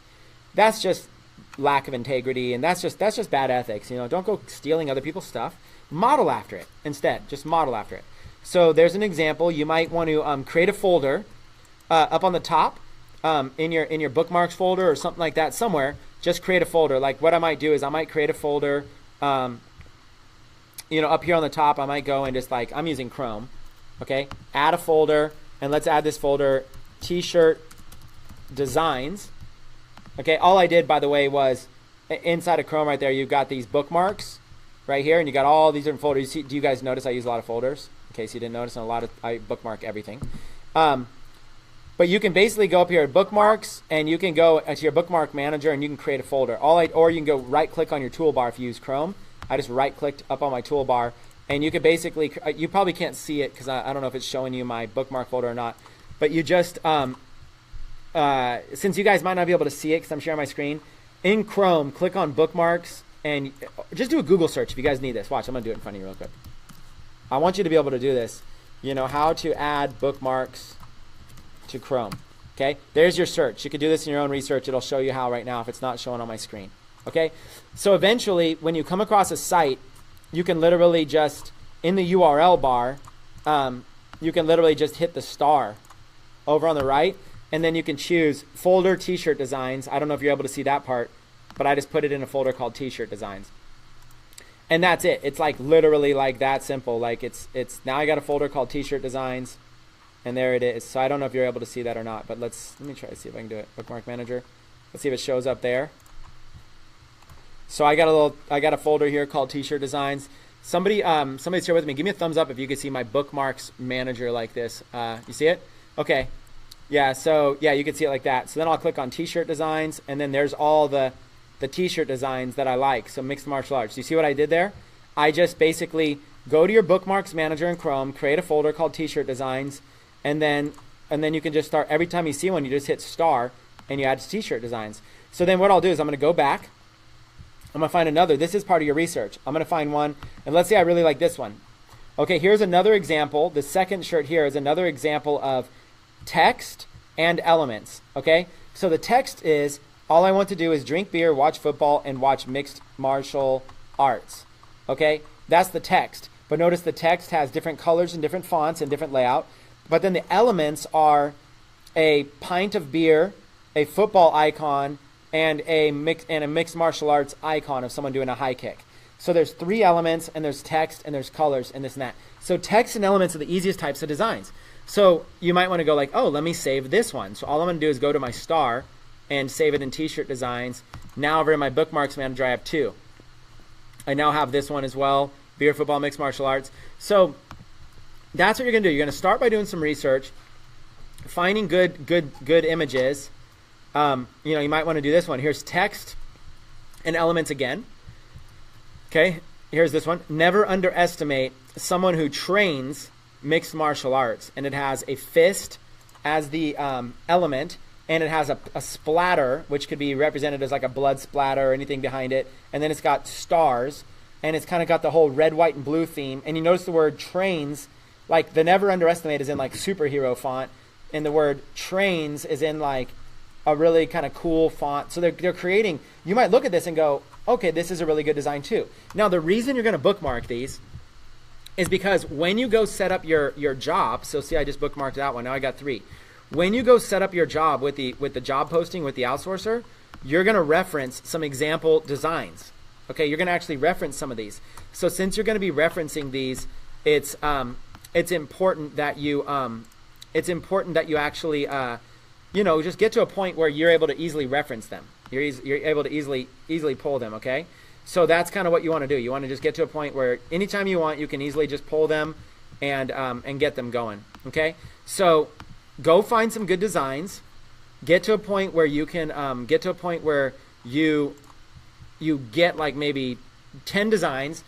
lack of integrity, and that's just bad ethics. Don't go stealing other people's stuff. Model after it instead. Just model after it. So there's an example. You might want to create a folder up on the top in your bookmarks folder or something like that somewhere. Just create a folder. Like what I might do is I might create a folder. Up here on the top, I might go and just I'm using Chrome. Okay, add a folder, and let's add this folder, T-shirt designs. Okay, all I did, by the way, was inside of Chrome right there, you've got these bookmarks right here, and you got all these different folders. Do you guys notice I use a lot of folders? In case you didn't notice, I bookmark everything. But you can basically go up here at bookmarks, and you can go to your bookmark manager, and you can create a folder. Or you can go right-click on your toolbar if you use Chrome. I just right-clicked up on my toolbar, and you can basically, you probably can't see it because I don't know if it's showing you my bookmark folder or not, but you just, since you guys might not be able to see it because I'm sharing my screen, in Chrome, click on bookmarks, and just do a Google search if you guys need this. Watch, I'm going to do it in front of you real quick. I want you to be able to do this. How to add bookmarks to Chrome. Okay, there's your search. You can do this in your own research. It'll show you how right now if it's not showing on my screen. Okay, so eventually when you come across a site, you can literally just, in the URL bar, you can literally just hit the star over on the right, and then you can choose folder T-shirt designs. I don't know if you're able to see that part, but I just put it in a folder called T-shirt designs. And that's it. It's literally that simple. It's now I got a folder called T-shirt designs, and there it is. So I don't know if you're able to see that or not, but let me try to see if I can do it. Bookmark manager. Let's see if it shows up there. So I got a folder here called T-shirt designs. Somebody's here with me. Give me a thumbs up if you can see my bookmarks manager like this. You see it? Okay. Yeah. So yeah, you can see it like that. So then I'll click on T-shirt designs, and then there's all the T-shirt designs that I like. So mixed martial arts. You see what I did there? I just basically go to your bookmarks manager in Chrome, create a folder called T-shirt designs, and then you can just start. Every time you see one, you just hit star and you add to T-shirt designs. So then what I'll do is I'm going to go back. I'm going to find another. This is part of your research. I'm going to find one, and let's say I really like this one. Okay, here's another example. The second shirt here is another example of text and elements. Okay, so the text is, all I want to do is drink beer, watch football, and watch mixed martial arts. Okay, that's the text. But notice the text has different colors and different fonts and different layout. But then the elements are a pint of beer, a football icon, and a mixed martial arts icon of someone doing a high kick. So there's 3 elements, and there's text, and there's colors, and this and that. So text and elements are the easiest types of designs. So you might want to go oh, let me save this one. So all I'm going to do is go to my star and save it in T-shirt designs. Now over in my bookmarks manager, I have 2. I now have this one as well, beer, football, mixed martial arts. So that's what you're going to do. You're going to start by doing some research, finding good images. You might want to do this one. Here's text and elements again. Okay, here's this one. Never underestimate someone who trains mixed martial arts. And it has a fist as the element, and it has a splatter, which could be represented as a blood splatter or anything behind it. And then it's got stars, and it's kind of got the whole red, white, and blue theme. And you notice the word trains, the never underestimate is in superhero font, and the word trains is in a really kind of cool font. So they're creating, you might look at this and go, okay, this is a really good design too. Now the reason you're going to bookmark these is because when you go set up your job, so see I just bookmarked that one, now I got 3. When you go set up your job with the job posting with the outsourcer, you're going to reference some example designs. Okay, you're going to actually reference some of these. So since you're going to be referencing these, it's important that you actually just get to a point where you're able to easily reference them. You're able to easily pull them. Okay, so that's kind of what you want to do. You want to just get to a point where anytime you want, you can easily just pull them and get them going. Okay, so go find some good designs. Get to a point where you can you get like maybe 10 designs.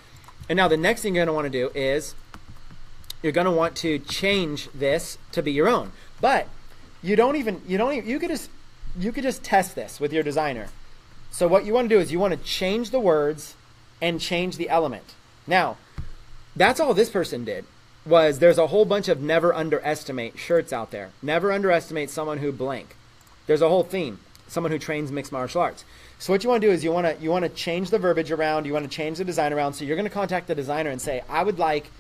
And now the next thing you're going to want to do is you're going to want to change this to be your own. But you could just test this with your designer. So what you want to do is you want to change the words and change the element. Now, that's all this person did. There's a whole bunch of never underestimate shirts out there. Never underestimate someone who blank. There's a whole theme. Someone who trains mixed martial arts. So what you want to do is you want to change the verbiage around. You want to change the design around. So you're going to contact the designer and say, I would like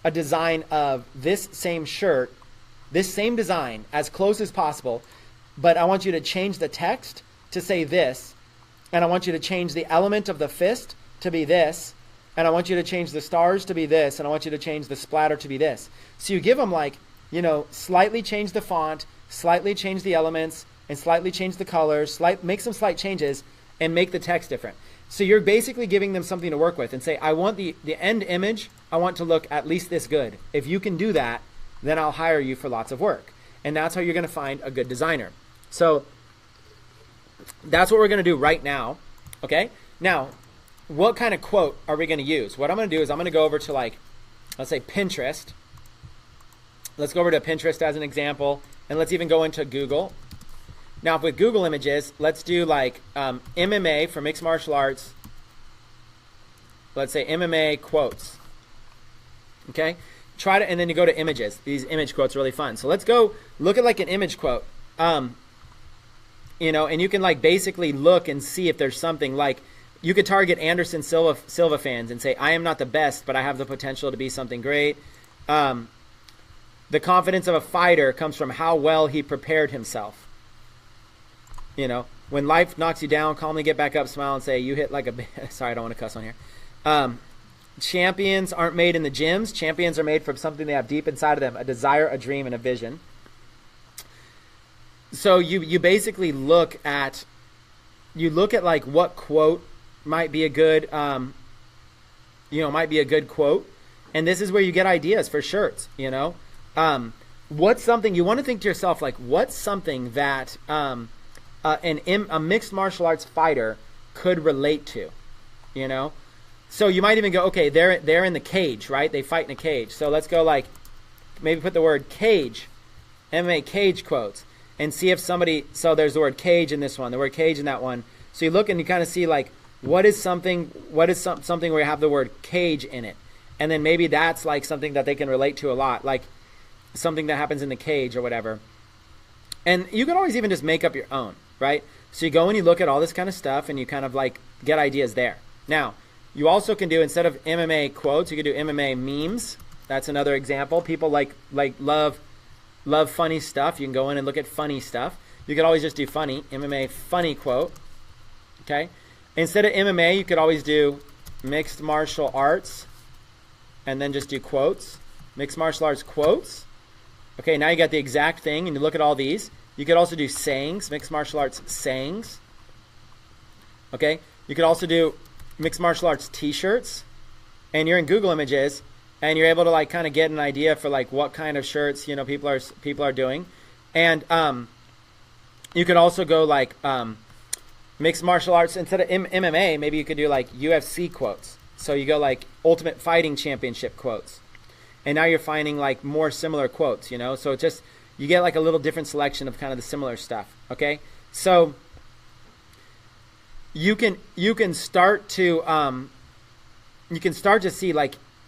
a design of this same shirt, this same design, as close as possible. But I want you to change the text to say this, and I want you to change the element of the fist to be this, and I want you to change the stars to be this, and I want you to change the splatter to be this. So you give them slightly change the font, slightly change the elements, and slightly change the colors, make some slight changes, and make the text different. So you're basically giving them something to work with and say, I want the end image, I want to look at least this good. If you can do that, then I'll hire you for lots of work. And that's how you're going to find a good designer. So that's what we're going to do right now. Okay? Now, what kind of quote are we going to use? What I'm going to do is I'm going to go over to let's say Pinterest. Let's go over to Pinterest as an example. And let's even go into Google. Now, with Google Images, let's do MMA for mixed martial arts. Let's say MMA quotes. Okay? And then you go to images. These image quotes are really fun. So let's go look at an image quote. And you can basically look and see if there's something you could target Anderson Silva fans and say, I am not the best, but I have the potential to be something great. The confidence of a fighter comes from how well he prepared himself. When life knocks you down, calmly get back up, smile, and say, you hit like a... Sorry, I don't want to cuss on here. Champions aren't made in the gyms. Champions are made from something they have deep inside of them, a desire, a dream, and a vision. So you basically look at what quote might be a good quote, and this is where you get ideas for shirts. What's something you want to think to yourself, what's something that a mixed martial arts fighter could relate to, So you might even go, okay, they're in the cage, right? They fight in a cage. So let's go maybe put the word cage, MMA cage quotes, and see if somebody, so there's the word cage in this one, the word cage in that one. So you look and you kind of see what is something where you have the word cage in it. And then maybe that's something that they can relate to a lot, something that happens in the cage or whatever. And you can always even just make up your own, right? So you go and you look at all this kind of stuff and you kind of get ideas there. Now, you also can do, instead of MMA quotes, you can do MMA memes. That's another example. People love funny stuff. You can go in and look at funny stuff. You could always just do funny, MMA funny quote. Okay? Instead of MMA, you could always do mixed martial arts and then just do quotes. Mixed martial arts quotes. Okay, now you got the exact thing, and you look at all these. You could also do sayings, mixed martial arts sayings. Okay, you could also do mixed martial arts t-shirts, and you're in Google Images, and you're able to kind of get an idea for what kind of shirts people are doing, and you could also go mixed martial arts instead of MMA. Maybe you could do UFC quotes. So you go Ultimate Fighting Championship quotes. And now you're finding more similar quotes, So it's just, you get a little different selection of kind of the similar stuff, okay? So you can start to see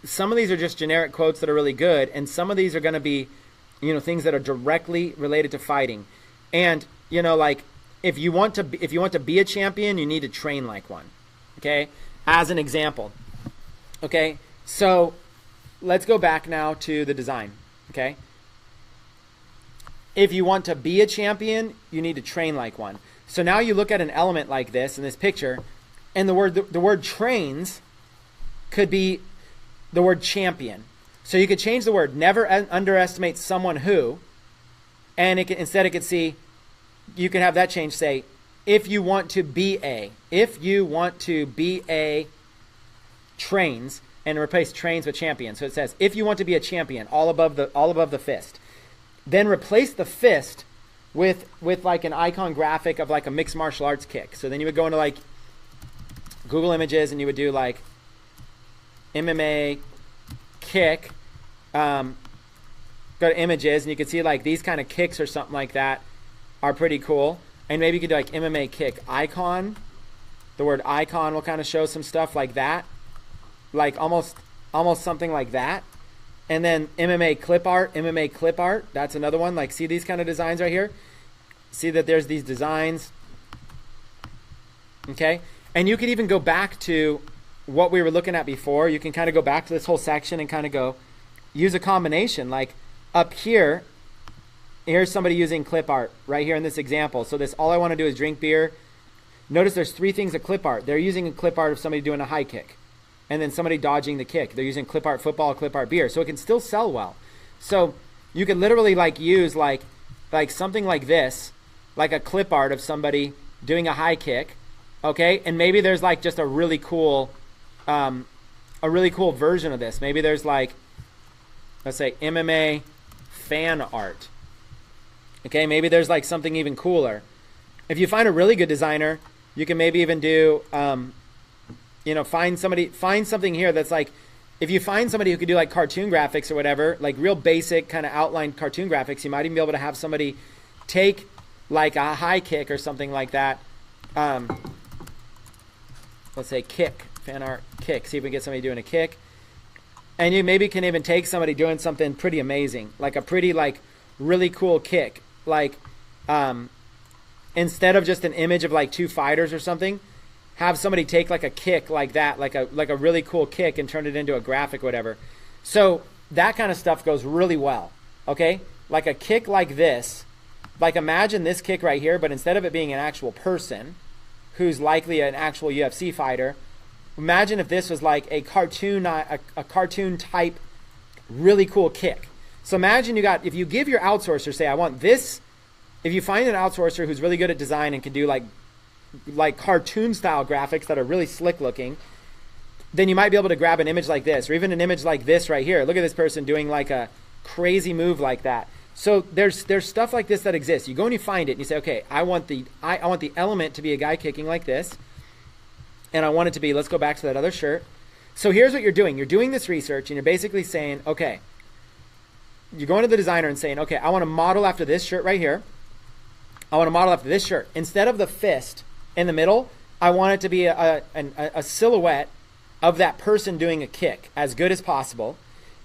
some of these are just generic quotes that are really good, and some of these are going to be, things that are directly related to fighting. And if you want to be a champion, you need to train like one, okay? As an example, okay? So let's go back now to the design, okay? If you want to be a champion, you need to train like one. So now you look at an element like this in this picture, and the word trains could be the word champion. So you could change the word, never underestimate someone who, and instead it could see, you can have that change, say, if you want to be a trains, and replace trains with champion. So it says, if you want to be a champion, all above the fist. Then replace the fist with like an icon graphic of like a mixed martial arts kick. So then you would go into like Google Images and you would do like MMA kick. Go to images and you can see like these kind of kicks or something like that are pretty cool. And maybe you could do like MMA kick icon. The word icon will kind of show some stuff like that. Like almost something like that. And then MMA clip art, that's another one. Like, see these kind of designs right here? See that there's these designs. Okay? And you could even go back to what we were looking at before. You can kind of go back to this whole section and kind of go use a combination. Like up here, here's somebody using clip art right here in this example. So this, all I want to do is drink beer. Notice there's three things of clip art. They're using a clip art of somebody doing a high kick. And then somebody dodging the kick. They're using clip art football, clip art beer. So it can still sell well. So you could literally like use like something like this, like a clip art of somebody doing a high kick. Okay. And maybe there's like just a really cool version of this. Maybe there's like, let's say MMA fan art. Okay. Maybe there's like something even cooler. If you find a really good designer, you can maybe even do, find something here that's like, if you find somebody who could do like cartoon graphics or whatever, like real basic kind of outlined cartoon graphics, you might even be able to have somebody take like a high kick or something like that. Let's say kick, fan art kick. See if we can get somebody doing a kick. And you maybe can even take somebody doing something pretty amazing, like a pretty like really cool kick. Like instead of just an image of like two fighters or something, have somebody take like a kick like that, like a really cool kick and turn it into a graphic or whatever. So that kind of stuff goes really well, okay? Like a kick like this, like imagine this kick right here, but instead of it being an actual person who's likely an actual UFC fighter, imagine if this was like a cartoon type really cool kick. So imagine if you give your outsourcer, say I want this, if you find an outsourcer who's really good at design and can do like cartoon style graphics that are really slick looking, then you might be able to grab an image like this, or even an image like this right here. Look at this person doing like a crazy move like that. So there's stuff like this that exists. You go and you find it and you say, okay, I want the element to be a guy kicking like this, and I want it to be, let's go back to that other shirt. So here's what you're doing. You're doing this research and you're basically saying, okay, you're going to the designer and saying, okay, I want to model after this shirt right here. I want to model after this shirt. Instead of the fist in the middle, I want it to be a silhouette of that person doing a kick as good as possible.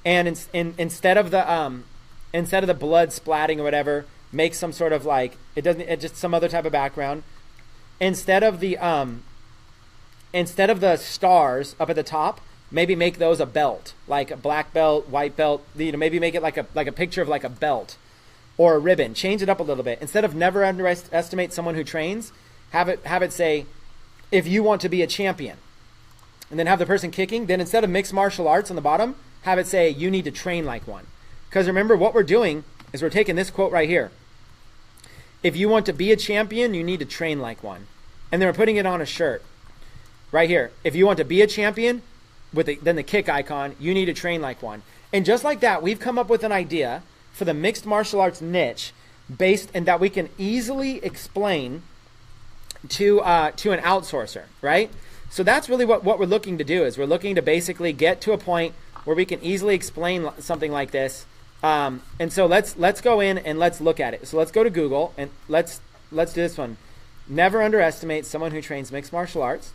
And instead of the blood splatting or whatever, make some sort of like just some other type of background. Instead of the stars up at the top, maybe make those a belt, like a black belt, white belt. Maybe make it like a picture of like a belt or a ribbon. Change it up a little bit. Instead of never underestimate someone who trains, have it say, if you want to be a champion, and then have the person kicking. Then instead of mixed martial arts on the bottom, have it say, you need to train like one. Because remember, what we're doing is we're taking this quote right here. If you want to be a champion, you need to train like one. And then we're putting it on a shirt right here. If you want to be a champion, then the kick icon, you need to train like one. And just like that, we've come up with an idea for the mixed martial arts niche and that we can easily explain to an outsourcer, right? So that's really what we're looking to do, is we're looking to basically get to a point where we can easily explain something like this. And so let's go in and let's look at it. So let's go to Google and let's do this one. Never underestimate someone who trains mixed martial arts.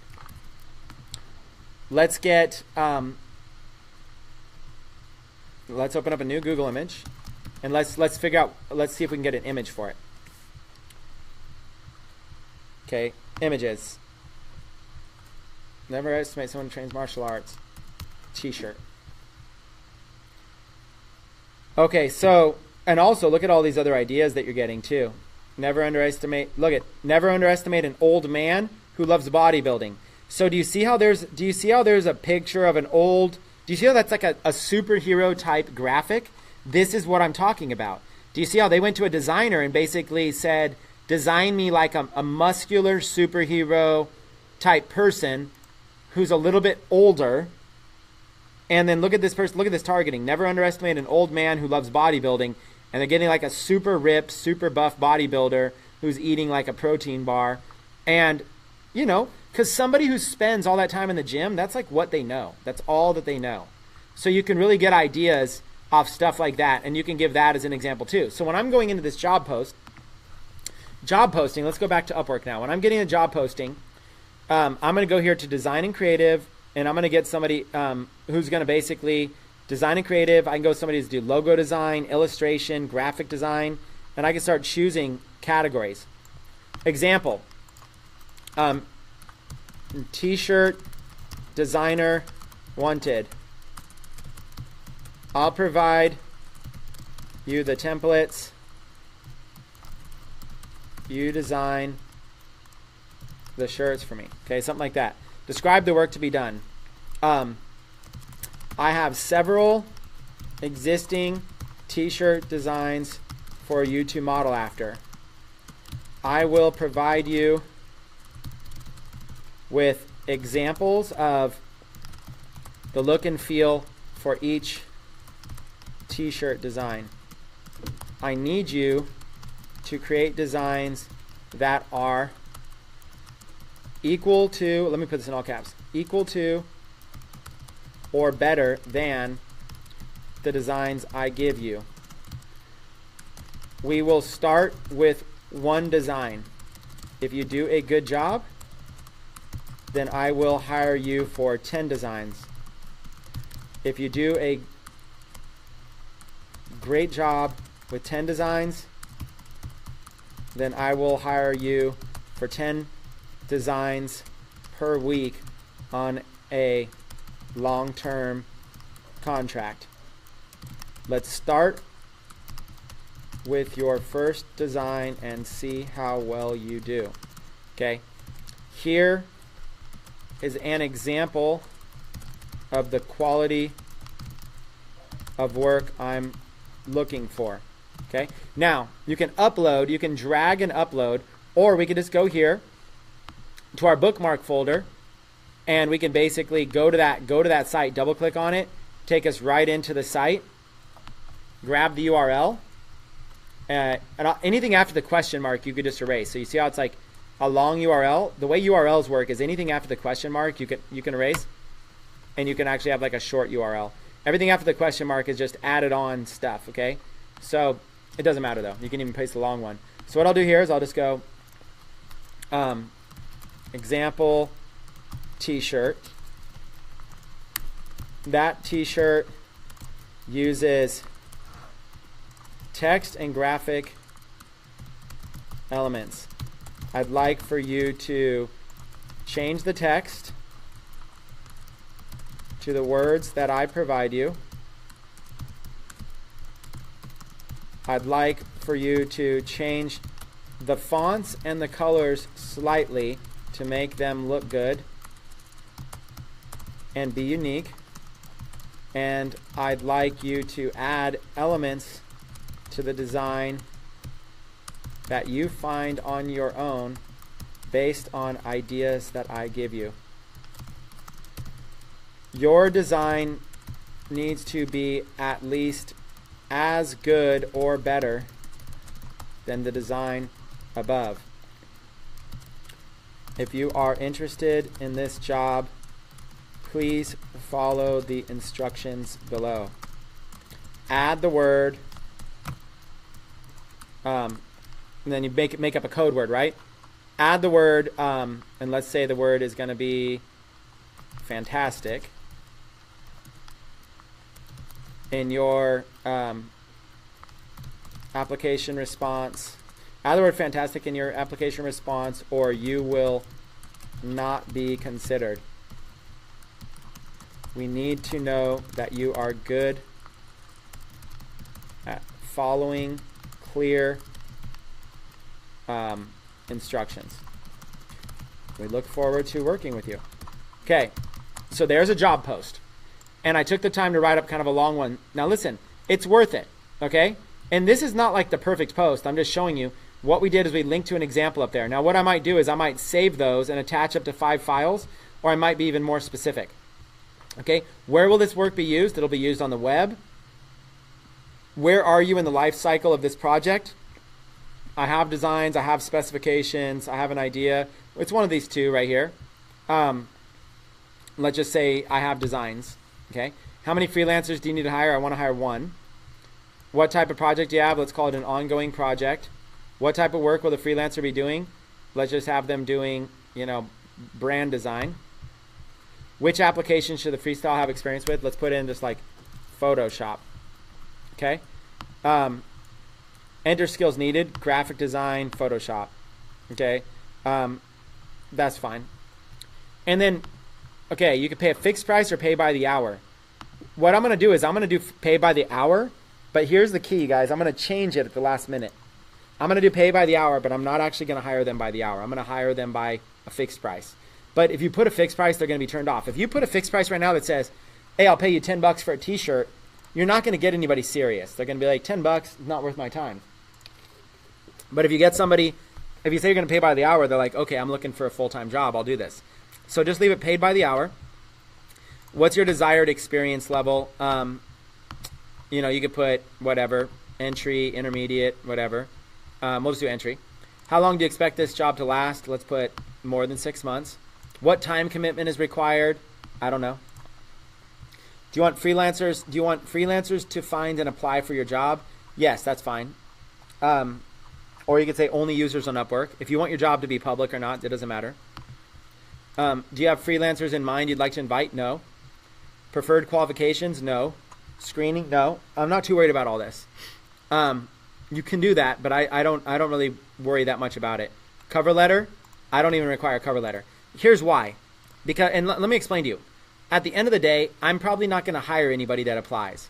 Let's get let's open up a new Google image and let's see if we can get an image for it. Okay, images. Never estimate someone who trains martial arts. T-shirt. Okay, so, and also look at all these other ideas that you're getting too. Never underestimate an old man who loves bodybuilding. So do you see how there's a picture of an old, do you see how that's like a superhero type graphic? This is what I'm talking about. Do you see how they went to a designer and basically said, design me like a muscular superhero type person who's a little bit older. And then look at this person, look at this targeting. Never underestimate an old man who loves bodybuilding. And they're getting like a super ripped, super buff bodybuilder who's eating like a protein bar. And, you know, because somebody who spends all that time in the gym, that's like what they know. That's all that they know. So you can really get ideas off stuff like that. And you can give that as an example too. So when I'm going into this job posting, let's go back to Upwork now. When I'm getting a job posting, I'm going to go here to design and creative. And I'm going to get somebody who's going to basically design and creative. I can go with somebody who's do logo design, illustration, graphic design, and I can start choosing categories. Example, t-shirt designer wanted. I'll provide you the templates. You design the shirts for me. Okay, something like that. Describe the work to be done. I have several existing t-shirt designs for you to model after. I will provide you with examples of the look and feel for each t-shirt design. I need you to create designs that are equal to, let me put this in all caps, equal to or better than the designs I give you. We will start with one design. If you do a good job, then I will hire you for 10 designs. If you do a great job with 10 designs, then I will hire you for 10 designs per week on a long-term contract. Let's start with your first design and see how well you do. Okay, here is an example of the quality of work I'm looking for. Okay, now you can upload, you can drag and upload, or we can just go here to our bookmark folder and we can basically go to that site, double click on it, take us right into the site, grab the URL, and anything after the question mark you could just erase. So you see how it's like a long URL? The way URLs work is anything after the question mark you can erase, and you can actually have like a short URL. Everything after the question mark is just added on stuff, okay? So it doesn't matter though. You can even paste a long one. So what I'll do here is I'll just go example t-shirt. That t-shirt uses text and graphic elements. I'd like for you to change the text to the words that I provide you. I'd like for you to change the fonts and the colors slightly to make them look good and be unique. And I'd like you to add elements to the design that you find on your own based on ideas that I give you. Your design needs to be at least as good or better than the design above. If you are interested in this job, please follow the instructions below. Add the word, and then you make up a code word, right? Add the word, and let's say the word is going to be fantastic in your application response. Add the word fantastic in your application response, or you will not be considered. We need to know that you are good at following clear instructions. We look forward to working with you. Okay, so there's a job post. And I took the time to write up kind of a long one. Now listen, it's worth it, okay? And this is not like the perfect post. I'm just showing you. What we did is we linked to an example up there. Now what I might do is I might save those and attach up to 5 files, or I might be even more specific. Okay, where will this work be used? It'll be used on the web. Where are you in the life cycle of this project? I have designs, I have specifications, I have an idea. It's one of these two right here. Let's just say I have designs. Okay, how many freelancers do you need to hire? I want to hire 1. What type of project do you have? Let's call it an ongoing project. What type of work will the freelancer be doing? Let's just have them doing, brand design. Which application should the freestyle have experience with? Let's put in just like Photoshop. Okay. Enter skills needed, graphic design, Photoshop. Okay. That's fine. And then, okay, you can pay a fixed price or pay by the hour. What I'm going to do is I'm going to do pay by the hour, but here's the key, guys. I'm going to change it at the last minute. I'm going to do pay by the hour, but I'm not actually going to hire them by the hour. I'm going to hire them by a fixed price. But if you put a fixed price, they're going to be turned off. If you put a fixed price right now that says, hey, I'll pay you $10 for a t-shirt, you're not going to get anybody serious. They're going to be like, $10, not worth my time. But if you get somebody, if you say you're going to pay by the hour, they're like, okay, I'm looking for a full-time job. I'll do this. So just leave it paid by the hour. What's your desired experience level? You could put whatever, entry, intermediate, whatever. We'll just do entry. How long do you expect this job to last? Let's put more than 6 months. What time commitment is required? I don't know. Do you want freelancers? Do you want freelancers to find and apply for your job? Yes, that's fine. Or you could say only users on Upwork. If you want your job to be public or not, it doesn't matter. Do you have freelancers in mind you'd like to invite? No. Preferred qualifications? No. Screening? No. I'm not too worried about all this. You can do that, but I don't really worry that much about it. Cover letter? I don't even require a cover letter. Here's why. And let me explain to you. At the end of the day, I'm probably not going to hire anybody that applies.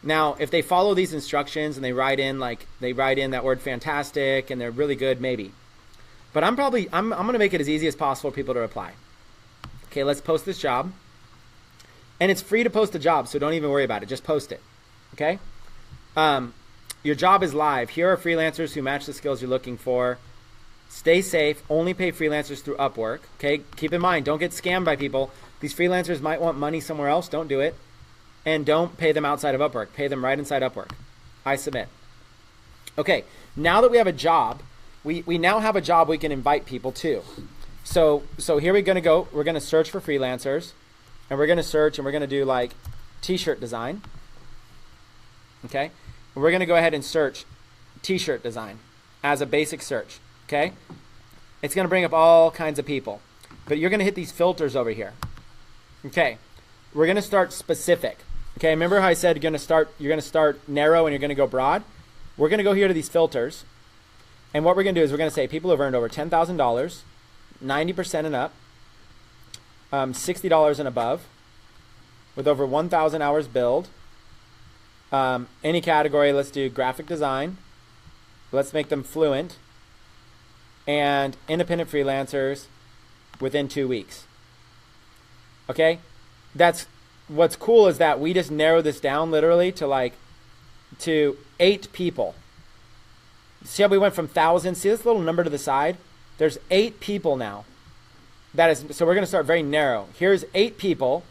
Now, if they follow these instructions and they write in that word fantastic and they're really good, maybe. But I'm going to make it as easy as possible for people to apply. Okay, let's post this job. And it's free to post a job, so don't even worry about it. Just post it. Okay? Your job is live. Here are freelancers who match the skills you're looking for. Stay safe. Only pay freelancers through Upwork. Okay? Keep in mind, don't get scammed by people. These freelancers might want money somewhere else. Don't do it. And don't pay them outside of Upwork. Pay them right inside Upwork. I submit. Okay, now that we have a job, we now have a job we can invite people to. So here we're going to go. We're going to search for freelancers. And we're going to search and we're going to do like t-shirt design. Okay? And we're going to go ahead and search t-shirt design as a basic search. Okay? It's going to bring up all kinds of people. But you're going to hit these filters over here. Okay? We're going to start specific. Okay, remember how I said you're going to start narrow and you're going to go broad? We're going to go here to these filters. And what we're going to do is we're going to say people who have earned over $10,000, 90% and up, $60 and above, with over 1,000 hours billed. Any category, let's do graphic design. Let's make them fluent. And independent freelancers within 2 weeks. Okay? What's cool is that we just narrowed this down literally to 8 people. See how we went from thousands? See this little number to the side? There's 8 people now. So we're going to start very narrow. Here's 8 people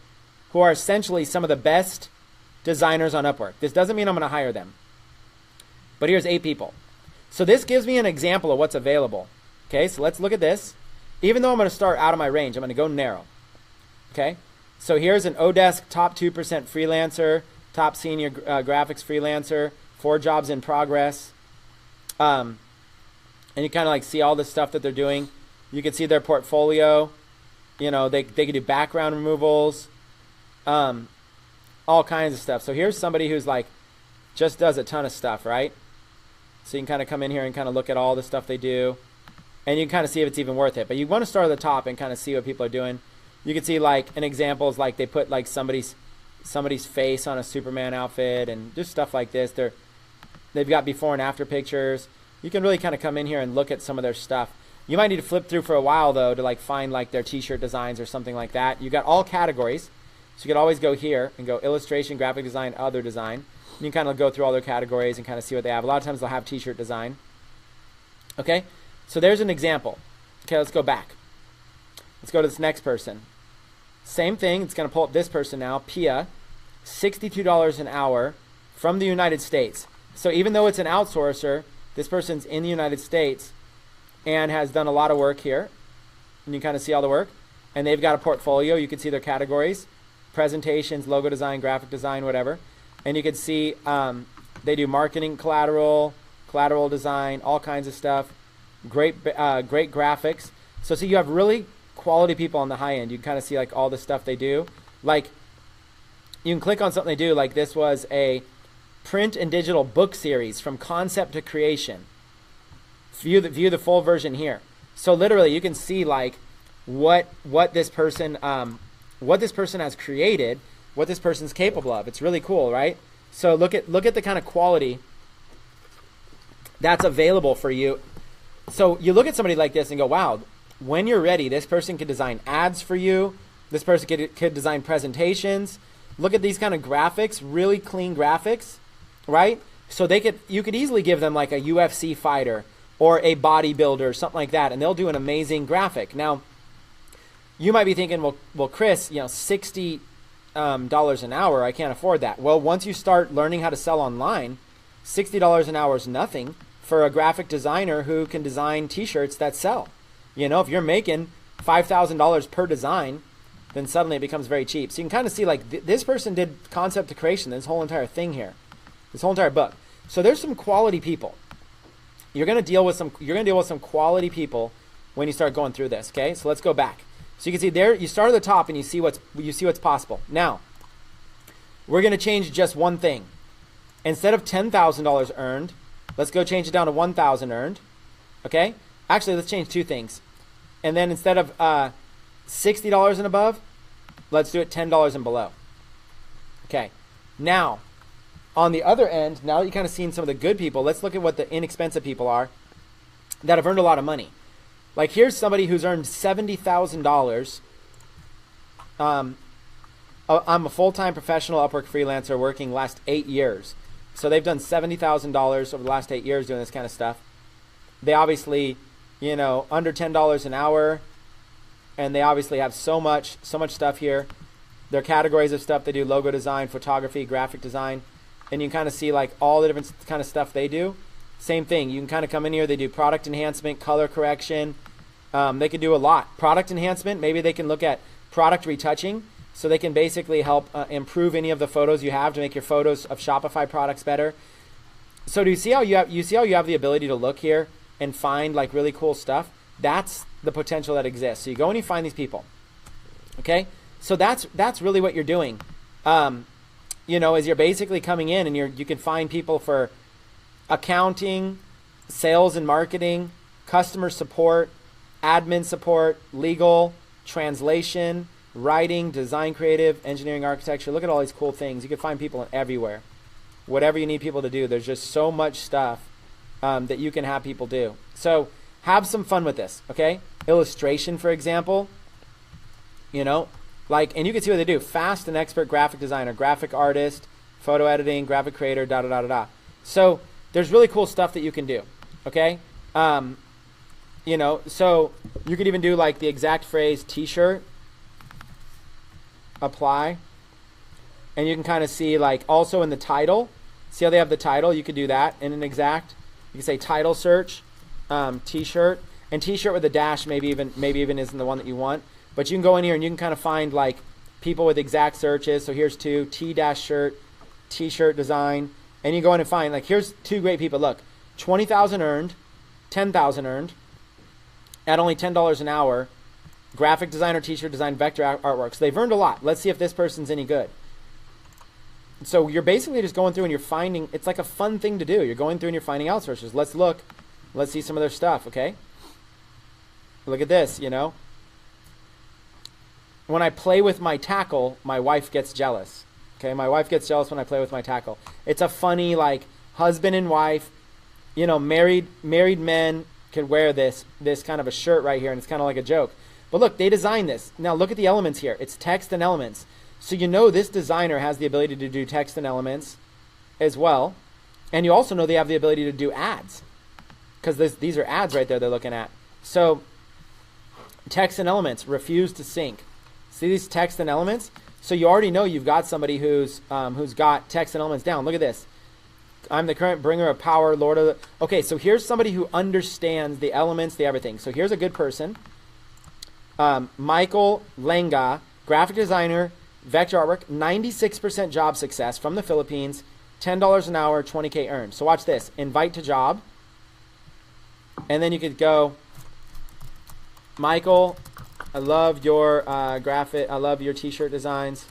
who are essentially some of the best designers on Upwork. This doesn't mean I'm going to hire them. But here's 8 people. So this gives me an example of what's available. Okay, so let's look at this. Even though I'm going to start out of my range, I'm going to go narrow. Okay, so here's an Odesk top 2% freelancer, top senior graphics freelancer, 4 jobs in progress. And you kind of like see all the stuff that they're doing. You can see their portfolio. You know, they can do background removals, all kinds of stuff. So here's somebody who's like just does a ton of stuff, right? So you can kind of come in here and kind of look at all the stuff they do. And you can kind of see if it's even worth it. But you want to start at the top and kind of see what people are doing. You can see like an example is like they put like somebody's face on a Superman outfit and just stuff like this. They've got before and after pictures. you can really kind of come in here and look at some of their stuff. You might need to flip through for a while though to like find like their t-shirt designs or something like that. You got all categories. So you could always go here and go illustration, graphic design, other design. You can kind of go through all their categories and kind of see what they have. A lot of times they'll have t-shirt design. Okay, so there's an example. Okay, let's go back. Let's go to this next person. Same thing. It's going to pull up this person now. Pia, $62 an hour from the United States. So even though it's an outsourcer, this person's in the United States and has done a lot of work here. And you kind of see all the work. And they've got a portfolio. You can see their categories, presentations, logo design, graphic design, whatever. And you can see they do marketing, collateral design, all kinds of stuff. Great graphics. So see, you have really quality people on the high end. You can kind of see like all the stuff they do. Like you can click on something they do. Like this was a print and digital book series from concept to creation. View the full version here. So literally you can see like what this person has created, what this person's capable of. It's really cool, right? So look at the kind of quality that's available for you. So you look at somebody like this and go, wow, when you're ready, this person could design ads for you. This person could design presentations. Look at these kind of graphics, really clean graphics, right? So you could easily give them like a UFC fighter or a bodybuilder, something like that, and they'll do an amazing graphic. Now, you might be thinking, well, Chris, $60 an hour, I can't afford that. Well, once you start learning how to sell online, $60 an hour is nothing for a graphic designer who can design t-shirts that sell. If you're making $5,000 per design, then suddenly it becomes very cheap. So you can kind of see like this person did concept to creation, this whole entire thing here, this whole entire book. So there's some quality people. You're going to deal with some quality people when you start going through this. Okay, so let's go back. So you can see there, you start at the top and you see what's possible. Now, we're going to change just one thing. Instead of $10,000 earned, let's go change it down to $1,000 earned. Okay? Actually, let's change two things. And then instead of $60 and above, let's do it $10 and below. Okay. Now, on the other end, now that you've kind of seen some of the good people, let's look at what the inexpensive people are that have earned a lot of money. Like here's somebody who's earned $70,000. I'm a full-time professional Upwork freelancer working last 8 years. So they've done $70,000 over the last 8 years doing this kind of stuff. They obviously, under $10 an hour, and they obviously have so much stuff here. Their categories of stuff they do: logo design, photography, graphic design, and you can kind of see like all the different kind of stuff they do. Same thing. You can kind of come in here. They do product enhancement, color correction. They can do a lot. Product enhancement. Maybe they can look at product retouching. So they can basically help improve any of the photos you have to make your photos of Shopify products better. So do you see how you have the ability to look here and find like really cool stuff? That's the potential that exists. So you go and you find these people. Okay? So that's really what you're doing. Is you're basically coming in and you can find people for accounting, sales and marketing, customer support, admin support, legal, translation, writing, design, creative, engineering, architecture. Look at all these cool things. You can find people everywhere. Whatever you need people to do, there's just so much stuff that you can have people do. So have some fun with this, okay? Illustration, for example, and you can see what they do. Fast and expert graphic designer, graphic artist, photo editing, graphic creator, So there's really cool stuff that you can do, okay? So you could even do like the exact phrase t-shirt, apply, and you can kind of see like also in the title, see how they have the title? You could do that in an exact. You can say title search, t-shirt, and t-shirt with a dash maybe even isn't the one that you want, but you can go in here and you can kind of find like people with exact searches. So here's two, t-shirt, t-shirt design, and you go in and find like here's two great people. Look, 20,000 earned, 10,000 earned at only $10 an hour. Graphic designer, t-shirt design, vector artwork. So they've earned a lot. Let's see if this person's any good. So you're basically just going through and you're finding, it's like a fun thing to do. You're going through and you're finding outsourcers. Let's look. Let's see some of their stuff, okay? Look at this, When I play with my tackle, my wife gets jealous. Okay, my wife gets jealous when I play with my tackle. It's a funny, like, husband and wife married men could wear this kind of a shirt right here, and it's kind of like a joke. But look, they designed this. Now look at the elements here. It's text and elements. So this designer has the ability to do text and elements as well. And you also know they have the ability to do ads, because these are ads right there they're looking at. So text and elements, refuse to sync. See these text and elements? So you already know you've got somebody who's got text and elements down. Look at this. I'm the current bringer of power, Lord of the... Okay, so here's somebody who understands the elements, the everything. So here's a good person. Michael Lenga, graphic designer, vector artwork, 96% job success from the Philippines, $10 an hour, 20K earned. So watch this. Invite to job. And then you could go, Michael, I love your graphic, I love your t-shirt designs.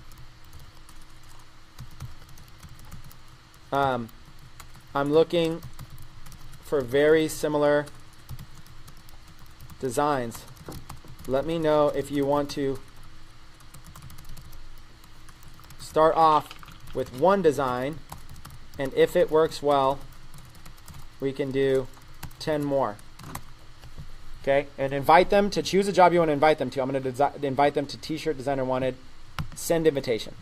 I'm looking for very similar designs. Let me know if you want to start off with one design, and if it works well, we can do 10 more. Okay, and invite them to choose a job you want to invite them to. I'm going to invite them to t-shirt designer wanted, send invitation.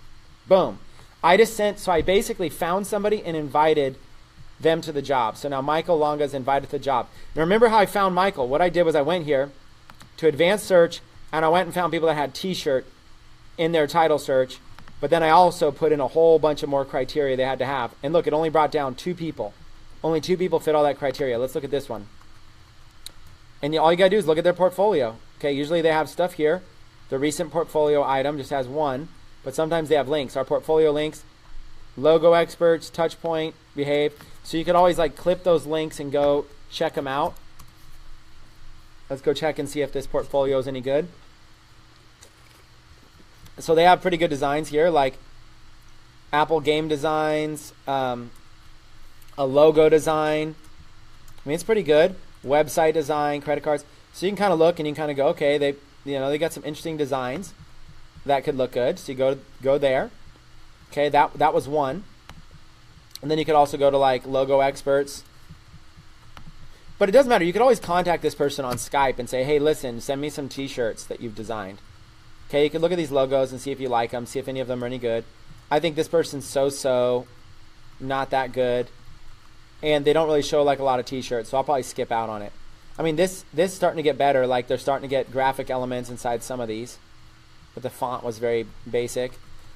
Boom. I basically found somebody and invited them to the job. So now Michael Longa is invited to the job. Now remember how I found Michael? What I did was I went here to advanced search, and I went and found people that had t-shirt in their title search, but then I also put in a whole bunch of more criteria they had to have. And look, it only brought down 2 people. Only 2 people fit all that criteria. Let's look at this one. And all you got to do is look at their portfolio. Okay, usually they have stuff here. The recent portfolio item just has 1, but sometimes they have links. Our portfolio links, logo experts, touch point, behave. So you could always clip those links and go check them out. Let's go check and see if this portfolio is any good. So they have pretty good designs here, like Apple game designs, a logo design. I mean, it's pretty good. Website design, credit cards. So you can kind of look and you can kind of go, okay, they got some interesting designs that could look good. So you go there. Okay, that was one. And then you could also go to logo experts. But it doesn't matter. You could always contact this person on Skype and say, hey, listen, send me some t-shirts that you've designed. Okay, you can look at these logos and see if you like them, see if any of them are any good. I think this person's so-so, not that good. And they don't really show a lot of t-shirts, so I'll probably skip out on it. I mean, this is starting to get better. They're starting to get graphic elements inside some of these. But the font was very basic.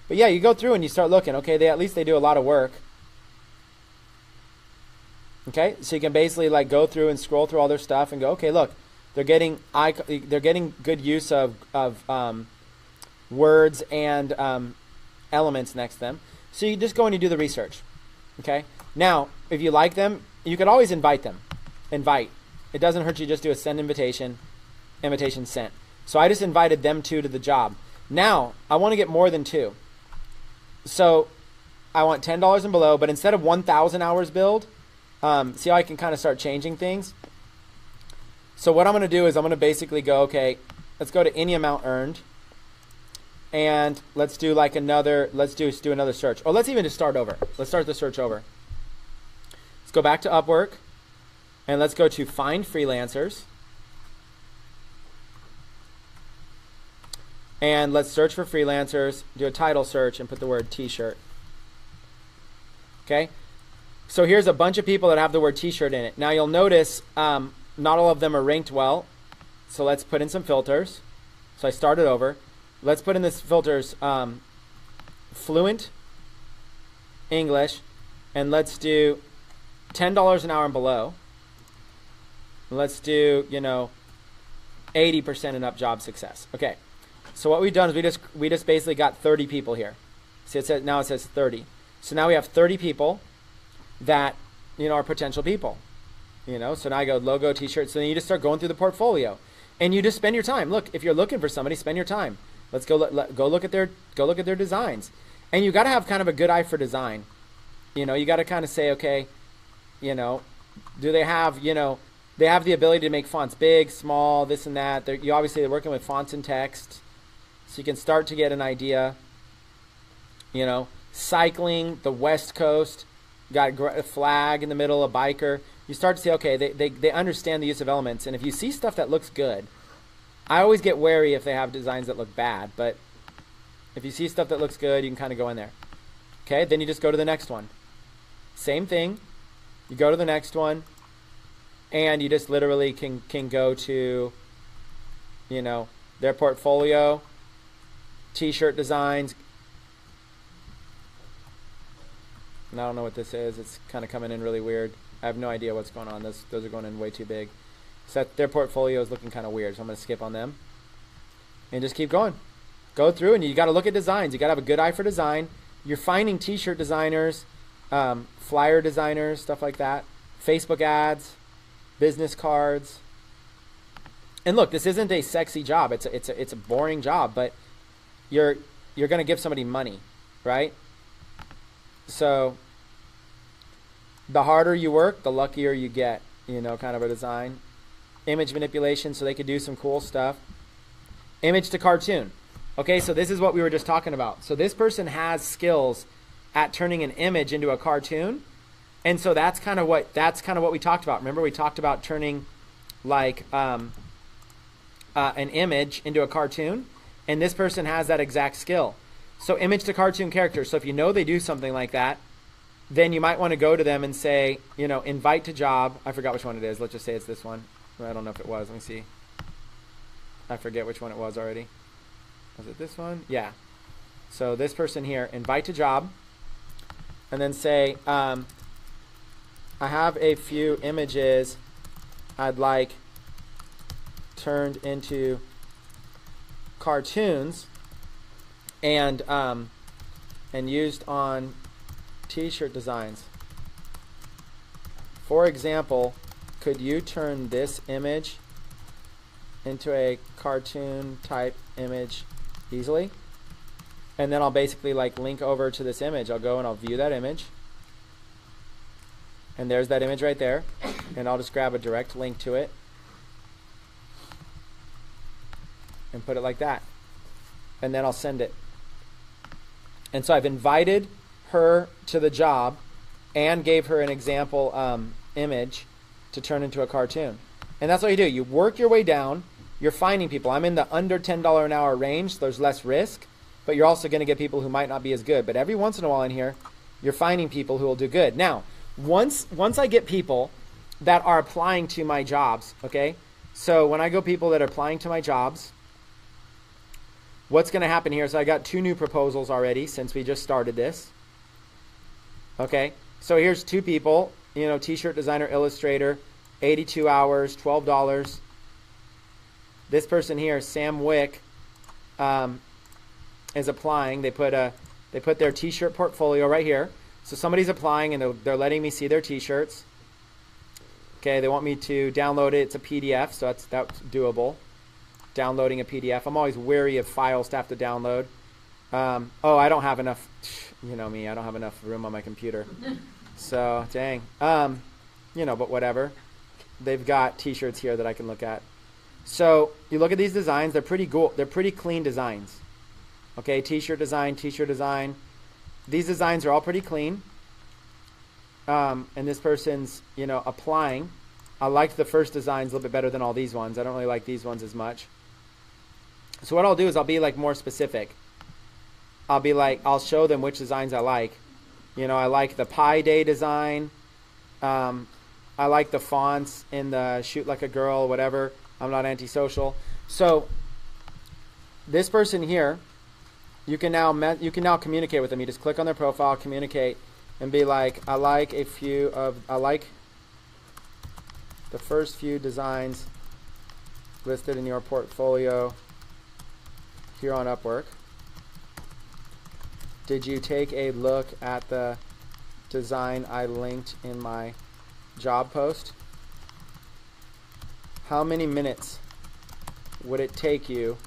But yeah, you go through and you start looking. Okay, at least they do a lot of work. Okay, so you can basically go through and scroll through all their stuff and go, okay, look, they're getting good use of words and elements next to them. So you just go and you do the research. Okay, now if you like them, you could always invite them. Invite. It doesn't hurt you just do a send invitation, invitation sent. So I just invited them 2 to the job. Now I want to get more than 2. So I want $10 and below, but instead of 1,000 hours billed, see how I can kind of start changing things? So what I'm going to do is I'm going to basically go, okay, let's go to any amount earned. And let's do another search. Or let's even just start over. Let's start the search over. Let's go back to Upwork. And let's go to Find Freelancers. And let's search for freelancers. Do a title search and put the word t-shirt. Okay. So here's a bunch of people that have the word t-shirt in it. Now you'll notice not all of them are ranked well. So let's put in some filters. So I started over. Let's put in this filters fluent English, and let's do $10 an hour and below. Let's do 80% and up job success. Okay, so what we've done is we just basically got 30 people here. See, it says 30. So now we have 30 people that are potential people. So now I go logo, t-shirt. So then you just start going through the portfolio, and you just spend your time. Look, if you're looking for somebody, spend your time. Let's go look at their designs, and you got to have kind of a good eye for design. You got to kind of say, okay, do they have they have the ability to make fonts big, small, this and that. They're working with fonts and text, so you can start to get an idea. Cycling, the West Coast, got a flag in the middle, a biker. you start to see, okay, they understand the use of elements. And if you see stuff that looks good, I always get wary if they have designs that look bad. But if you see stuff that looks good, you can kind of go in there. Okay, then you just go to the next one. Same thing. You go to the next one, and you just literally can go to, you know, their portfolio, t-shirt designs. And I don't know what this is. It's kind of coming in really weird. I have no idea what's going on. Those are going in way too big. So their portfolio is looking kind of weird. So I'm going to skip on them. And just keep going. Go through, and you got to look at designs. You got to have a good eye for design. You're finding t-shirt designers, flyer designers, stuff like that. Facebook ads, business cards. And look, this isn't a sexy job. It's a boring job, but you're going to give somebody money, right? So the harder you work, the luckier you get, you know, kind of a design. Image manipulation, so they could do some cool stuff. Image to cartoon. Okay, so this is what we were just talking about. So this person has skills at turning an image into a cartoon. And so that's kind of what we talked about. Remember, we talked about turning like an image into a cartoon, and this person has that exact skill. So image to cartoon characters. So if you know they do something like that, then you might want to go to them and say, you know, invite to job. I forgot which one it is. Let's just say it's this one. I don't know if it was. Let me see. I forget which one it was already. Was it this one? Yeah. So this person here, invite to job, and then say, I have a few images I'd like turned into cartoons and used on t-shirt designs. For example, could you turn this image into a cartoon type image easily? And then I'll basically like link over to this image. I'll go and I'll view that image. And there's that image right there. And I'll just grab a direct link to it and put it like that. And then I'll send it. And so I've invited her to the job and gave her an example image to turn into a cartoon. And that's what you do. You work your way down. You're finding people. I'm in the under $10 an hour range, so there's less risk. But you're also going to get people who might not be as good. But every once in a while in here, you're finding people who will do good. Now, once I get people that are applying to my jobs, okay? So when I go people that are applying to my jobs, what's going to happen here is I got 2 new proposals already since we just started this. Okay? So here's 2 people, you know, t-shirt designer, illustrator, 82 hours, $12. This person here, Sam Wick, is applying. They put their t-shirt portfolio right here. So somebody's applying and they're letting me see their t-shirts. Okay, they want me to download it. It's a PDF, so that's doable. Downloading a PDF. I'm always wary of files to have to download. Oh, I don't have enough. You know me. I don't have enough room on my computer. So dang. You know, but whatever. They've got t-shirts here that I can look at. So you look at these designs. They're pretty cool. They're pretty clean designs. Okay, t-shirt design, t-shirt design. These designs are all pretty clean. And this person's, you know, applying. I liked the first designs a little bit better than all these ones. I don't really like these ones as much. So what I'll do is I'll be like more specific. I'll be like, I'll show them which designs I like. You know, I like the Pi Day design. I like the fonts in the Shoot Like a Girl, whatever. I'm not antisocial. So this person here, you can now communicate with them. You just click on their profile, communicate, and be like, I like the first few designs listed in your portfolio here on Upwork. Did you take a look at the design I linked in my job post? How many minutes would it take you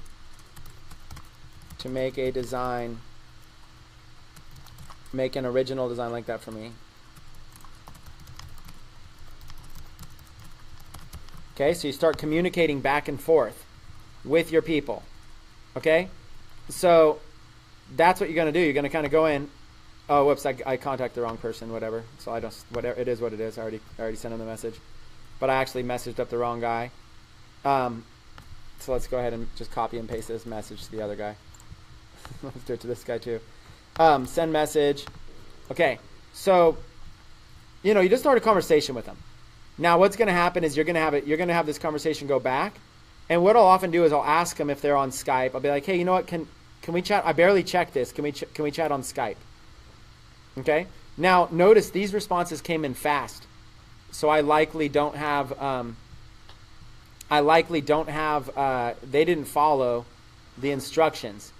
to make a design, make an original design like that for me? Okay, so you start communicating back and forth with your people. Okay, so that's what you're going to do. You're going to kind of go in Oh, whoops! I contacted the wrong person. Whatever. So I don't. Whatever it is, what it is. I already sent him the message, but I actually messaged up the wrong guy. So let's go ahead and just copy and paste this message to the other guy. Let's do it to this guy too. Send message. Okay. So, you just start a conversation with them. Now, what's going to happen is you're going to have this conversation go back, and what I'll often do is I'll ask them if they're on Skype. I'll be like, hey, you know what? Can we chat? I barely checked this. Can we chat on Skype? Okay. Now, notice these responses came in fast, so I likely don't have. They didn't follow the instructions.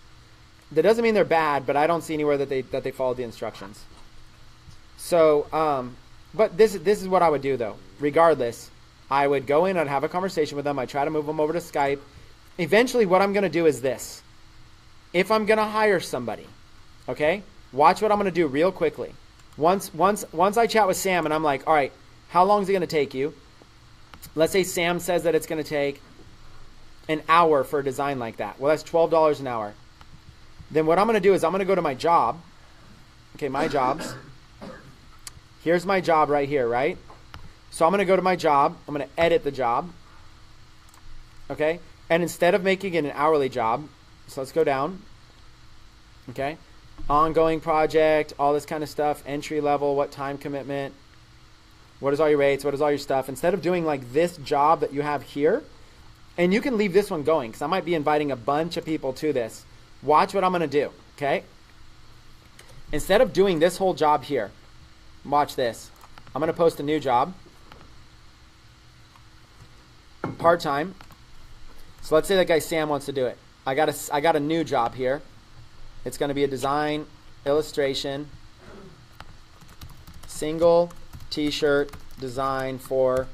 That doesn't mean they're bad, but I don't see anywhere that they followed the instructions. So, but this is what I would do though. Regardless, I would go in, I'd have a conversation with them. I try to move them over to Skype. Eventually, what I'm going to do is this. If I'm going to hire somebody, okay, watch what I'm going to do real quickly. Once I chat with Sam and I'm like, all right, how long is it going to take you? Let's say Sam says that it's going to take an hour for a design like that. Well, that's $12 an hour. Then what I'm going to do is I'm going to go to my job. Okay, my jobs. Here's my job right here, right? So I'm going to go to my job. I'm going to edit the job. Okay? And instead of making it an hourly job, so let's go down. Okay? Ongoing project, all this kind of stuff, entry level, what time commitment, what is all your rates, what is all your stuff. Instead of doing like this job that you have here, and you can leave this one going because I might be inviting a bunch of people to this. Watch what I'm going to do, okay? Instead of doing this whole job here, watch this. I'm going to post a new job. Part-time. So let's say that guy Sam wants to do it. I got a new job here. It's going to be a design, illustration, single t-shirt design for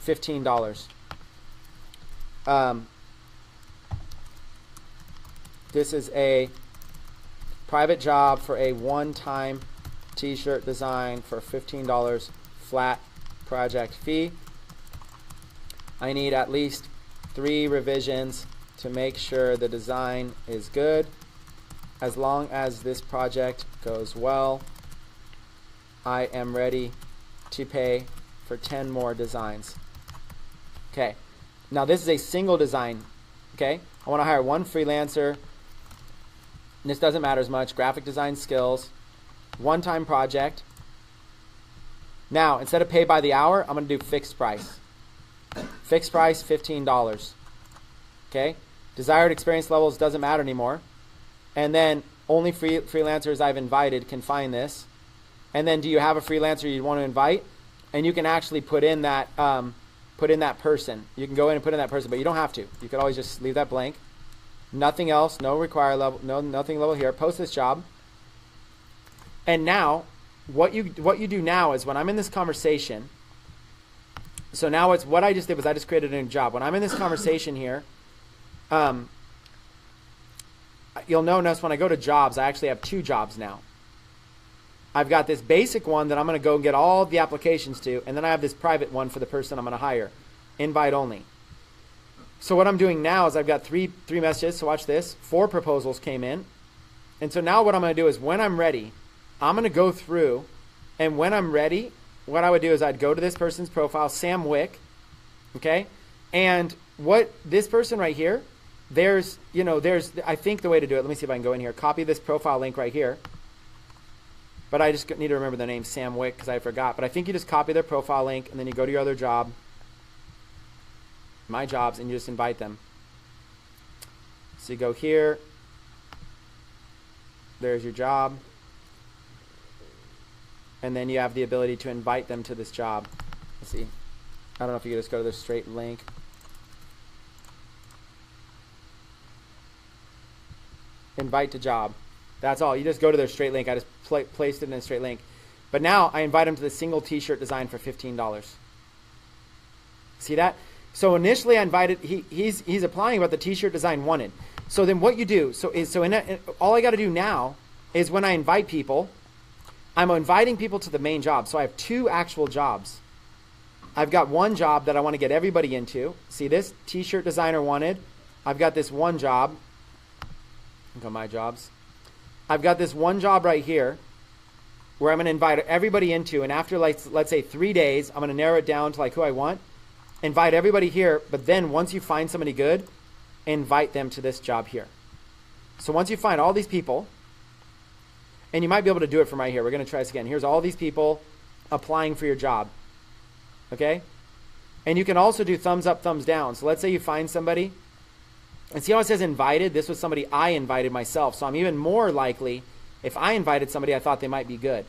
$15. This is a private job for a one-time t-shirt design for $15 flat project fee. I need at least 3 revisions to make sure the design is good. As long as this project goes well, I am ready to pay for 10 more designs. Okay, now this is a single design. Okay, I want to hire one freelancer. And this doesn't matter as much. Graphic design skills, one-time project. Now, instead of pay by the hour, I'm going to do fixed price. Fixed price, $15. Okay, desired experience levels doesn't matter anymore. And then only freelancers I've invited can find this. And then do you have a freelancer you want to invite? And you can actually put in that person. You can go in and put in that person, but you don't have to. You could always just leave that blank. Nothing else, no require level, nothing level here. Post this job. And now, what you do now is when I'm in this conversation. So now it's what I just did was I just created a new job. When I'm in this conversation here, you'll notice when I go to jobs, I actually have 2 jobs now. I've got this basic one that I'm going to go and get all the applications to, and then I have this private one for the person I'm going to hire, invite only. So what I'm doing now is I've got three messages. So watch this. 4 proposals came in, and so now what I'm going to do is when I'm ready, I'm going to go through, and when I'm ready, what I would do is I'd go to this person's profile, Sam Wick, okay, and what this person right here. There's I think the way to do it, let me see if I can go in here, copy this profile link right here. But I just need to remember the name Sam Wick because I forgot. But I think you just copy their profile link and then you go to your other job, my jobs, and you just invite them. So you go here. There's your job. And then you have the ability to invite them to this job. Let's see. I don't know if you can just go to the straight link. Invite to job. That's all. You just go to their straight link. I just placed it in a straight link. But now I invite him to the single t-shirt design for $15. See that? So initially I invited, he's applying what the t-shirt design wanted. So then what you do, all I got to do now is when I invite people, I'm inviting people to the main job. So I have 2 actual jobs. I've got one job that I want to get everybody into. See this t-shirt designer wanted. I've got this one job. Look at my jobs. I've got this one job right here where I'm going to invite everybody into, and after like, let's say 3 days, I'm going to narrow it down to like who I want, invite everybody here, but then once you find somebody good, invite them to this job here. So once you find all these people, and you might be able to do it from right here. We're going to try this again. Here's all these people applying for your job. Okay? And you can also do thumbs up, thumbs down. So let's say you find somebody, and see how it says invited? This was somebody I invited myself. So I'm even more likely, if I invited somebody, I thought they might be good.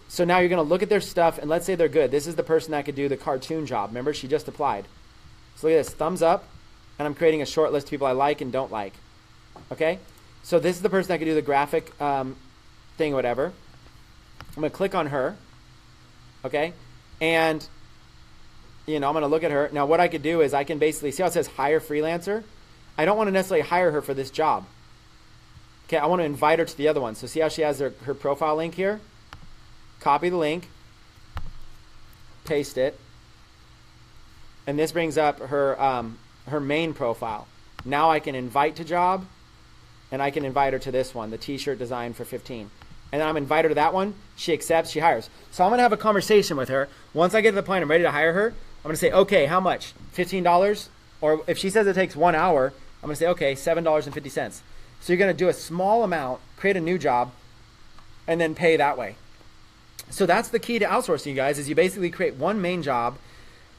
So now you're going to look at their stuff, and let's say they're good. This is the person that could do the cartoon job. Remember, she just applied. So look at this, thumbs up, and I'm creating a short list of people I like and don't like. Okay? So this is the person that could do the graphic thing or whatever. I'm going to click on her. Okay? And, I'm going to look at her. Now, what I could do is I can basically, see how it says hire freelancer? I don't want to necessarily hire her for this job. Okay, I want to invite her to the other one. So see how she has her profile link here? Copy the link. Paste it. And this brings up her main profile. Now I can invite to job, and I can invite her to this one, the t-shirt design for 15. And then I'm invite her to that one. She accepts, she hires. So I'm going to have a conversation with her. Once I get to the point I'm ready to hire her, I'm going to say, okay, how much? $15? Or if she says it takes 1 hour, I'm going to say, okay, $7.50. So you're going to do a small amount, create a new job, and then pay that way. So that's the key to outsourcing, you guys, is you basically create one main job.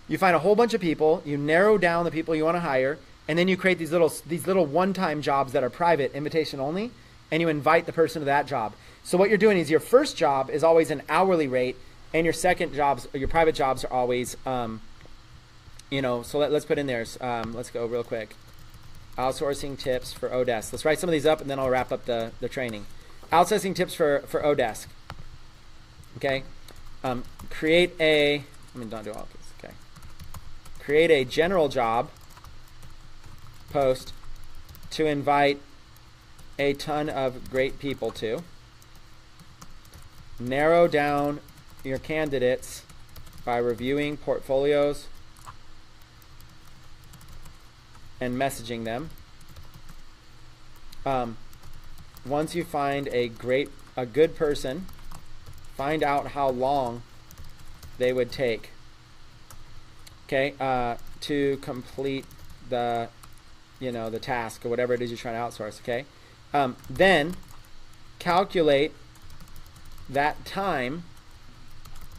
You find a whole bunch of people. You narrow down the people you want to hire. And then you create these little one-time jobs that are private, invitation only, and you invite the person to that job. So what you're doing is your first job is always an hourly rate, and your second jobs, or your private jobs, are always, so let's put in there. Let's go real quick. Outsourcing tips for Odesk. Let's write some of these up, and then I'll wrap up the training. Outsourcing tips for Odesk. Okay. Don't do all this. Okay. Create a general job post to invite a ton of great people to. Narrow down your candidates by reviewing portfolios and messaging them. Once you find a good person, find out how long they would take, to complete the task or whatever it is you're trying to outsource, okay? Then calculate that time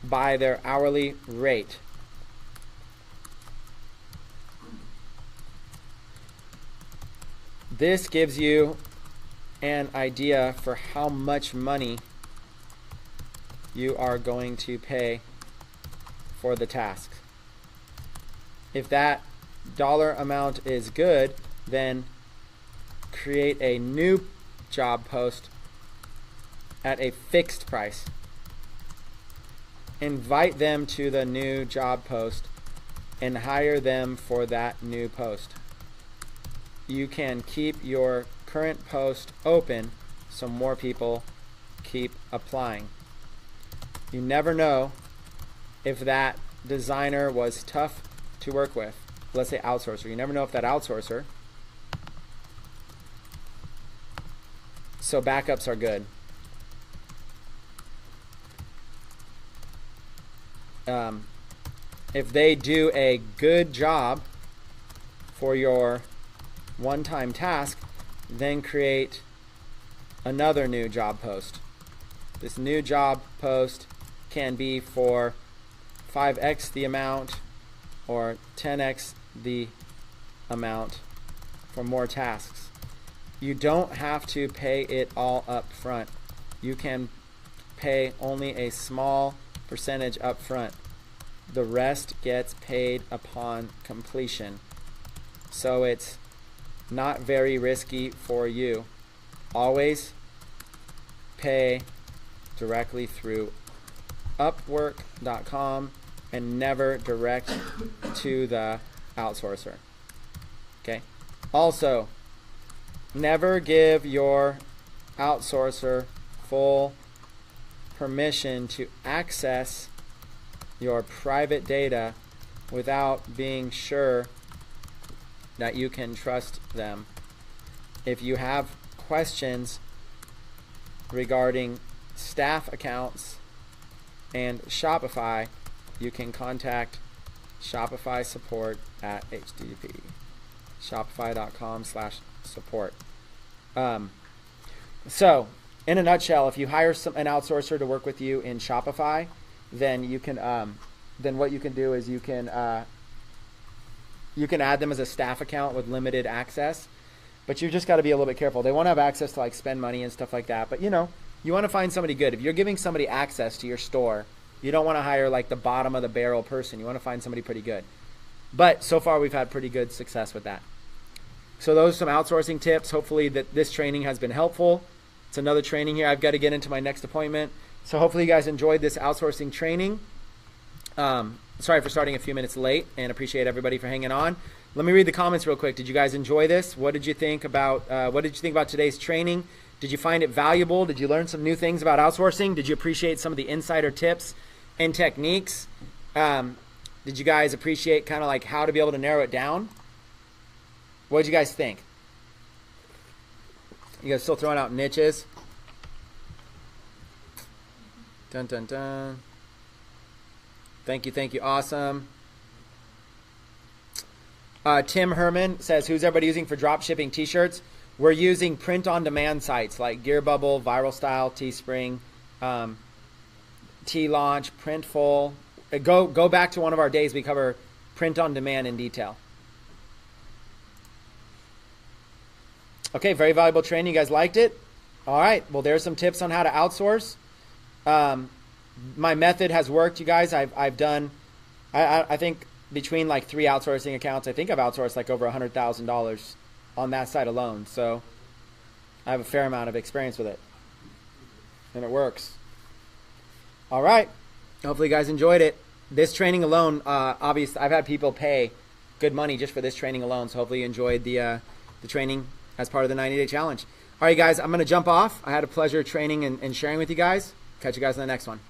by their hourly rate. This gives you an idea for how much money you are going to pay for the task. If that dollar amount is good, then create a new job post at a fixed price. Invite them to the new job post and hire them for that new post. You can keep your current post open so more people keep applying. You never know if that designer was tough to work with. Let's say outsourcer. You never know if that outsourcer. So backups are good. If they do a good job for your one-time task, then create another new job post. This new job post can be for 5x the amount or 10x the amount for more tasks. You don't have to pay it all up front. You can pay only a small percentage up front. The rest gets paid upon completion. So it's not very risky for you. Always pay directly through Upwork.com and never direct to the outsourcer. Okay? Also, never give your outsourcer full permission to access your private data without being sure that you can trust them. If you have questions regarding staff accounts and Shopify, you can contact Shopify support at HTTP shopify.com/support. So in a nutshell, if you hire an outsourcer to work with you in Shopify, then you can then what you can do is you can add them as a staff account with limited access, but you've just got to be a little bit careful. They want to have access to like spend money and stuff like that, but you know, you want to find somebody good. If you're giving somebody access to your store, you don't want to hire like the bottom of the barrel person. You want to find somebody pretty good. But so far we've had pretty good success with that. So those are some outsourcing tips. Hopefully that this training has been helpful. It's another training here. I've got to get into my next appointment. So hopefully you guys enjoyed this outsourcing training. Sorry for starting a few minutes late, and appreciate everybody for hanging on. Let me read the comments real quick. Did you guys enjoy this? What did you think about today's training? Did you find it valuable? Did you learn some new things about outsourcing? Did you appreciate some of the insider tips and techniques? Did you guys appreciate kind of like how to be able to narrow it down? What did you guys think? You guys still throwing out niches? Dun, dun, dun. Thank you. Awesome. Tim Herman says, who's everybody using for drop shipping t-shirts? We're using print-on-demand sites like Gear Bubble, Viral Style, Teespring, T-Launch, Printful. Go back to one of our days. We cover print-on-demand in detail. Okay, very valuable training. You guys liked it? All right. Well, there's some tips on how to outsource. My method has worked, you guys. I've done, I think between like 3 outsourcing accounts, I think I've outsourced like over $100,000 on that side alone. So I have a fair amount of experience with it, and it works. All right. Hopefully you guys enjoyed it. This training alone, obviously, I've had people pay good money just for this training alone. So hopefully you enjoyed the training as part of the 90-day challenge. All right, guys, I'm going to jump off. I had a pleasure training and sharing with you guys. Catch you guys in the next one.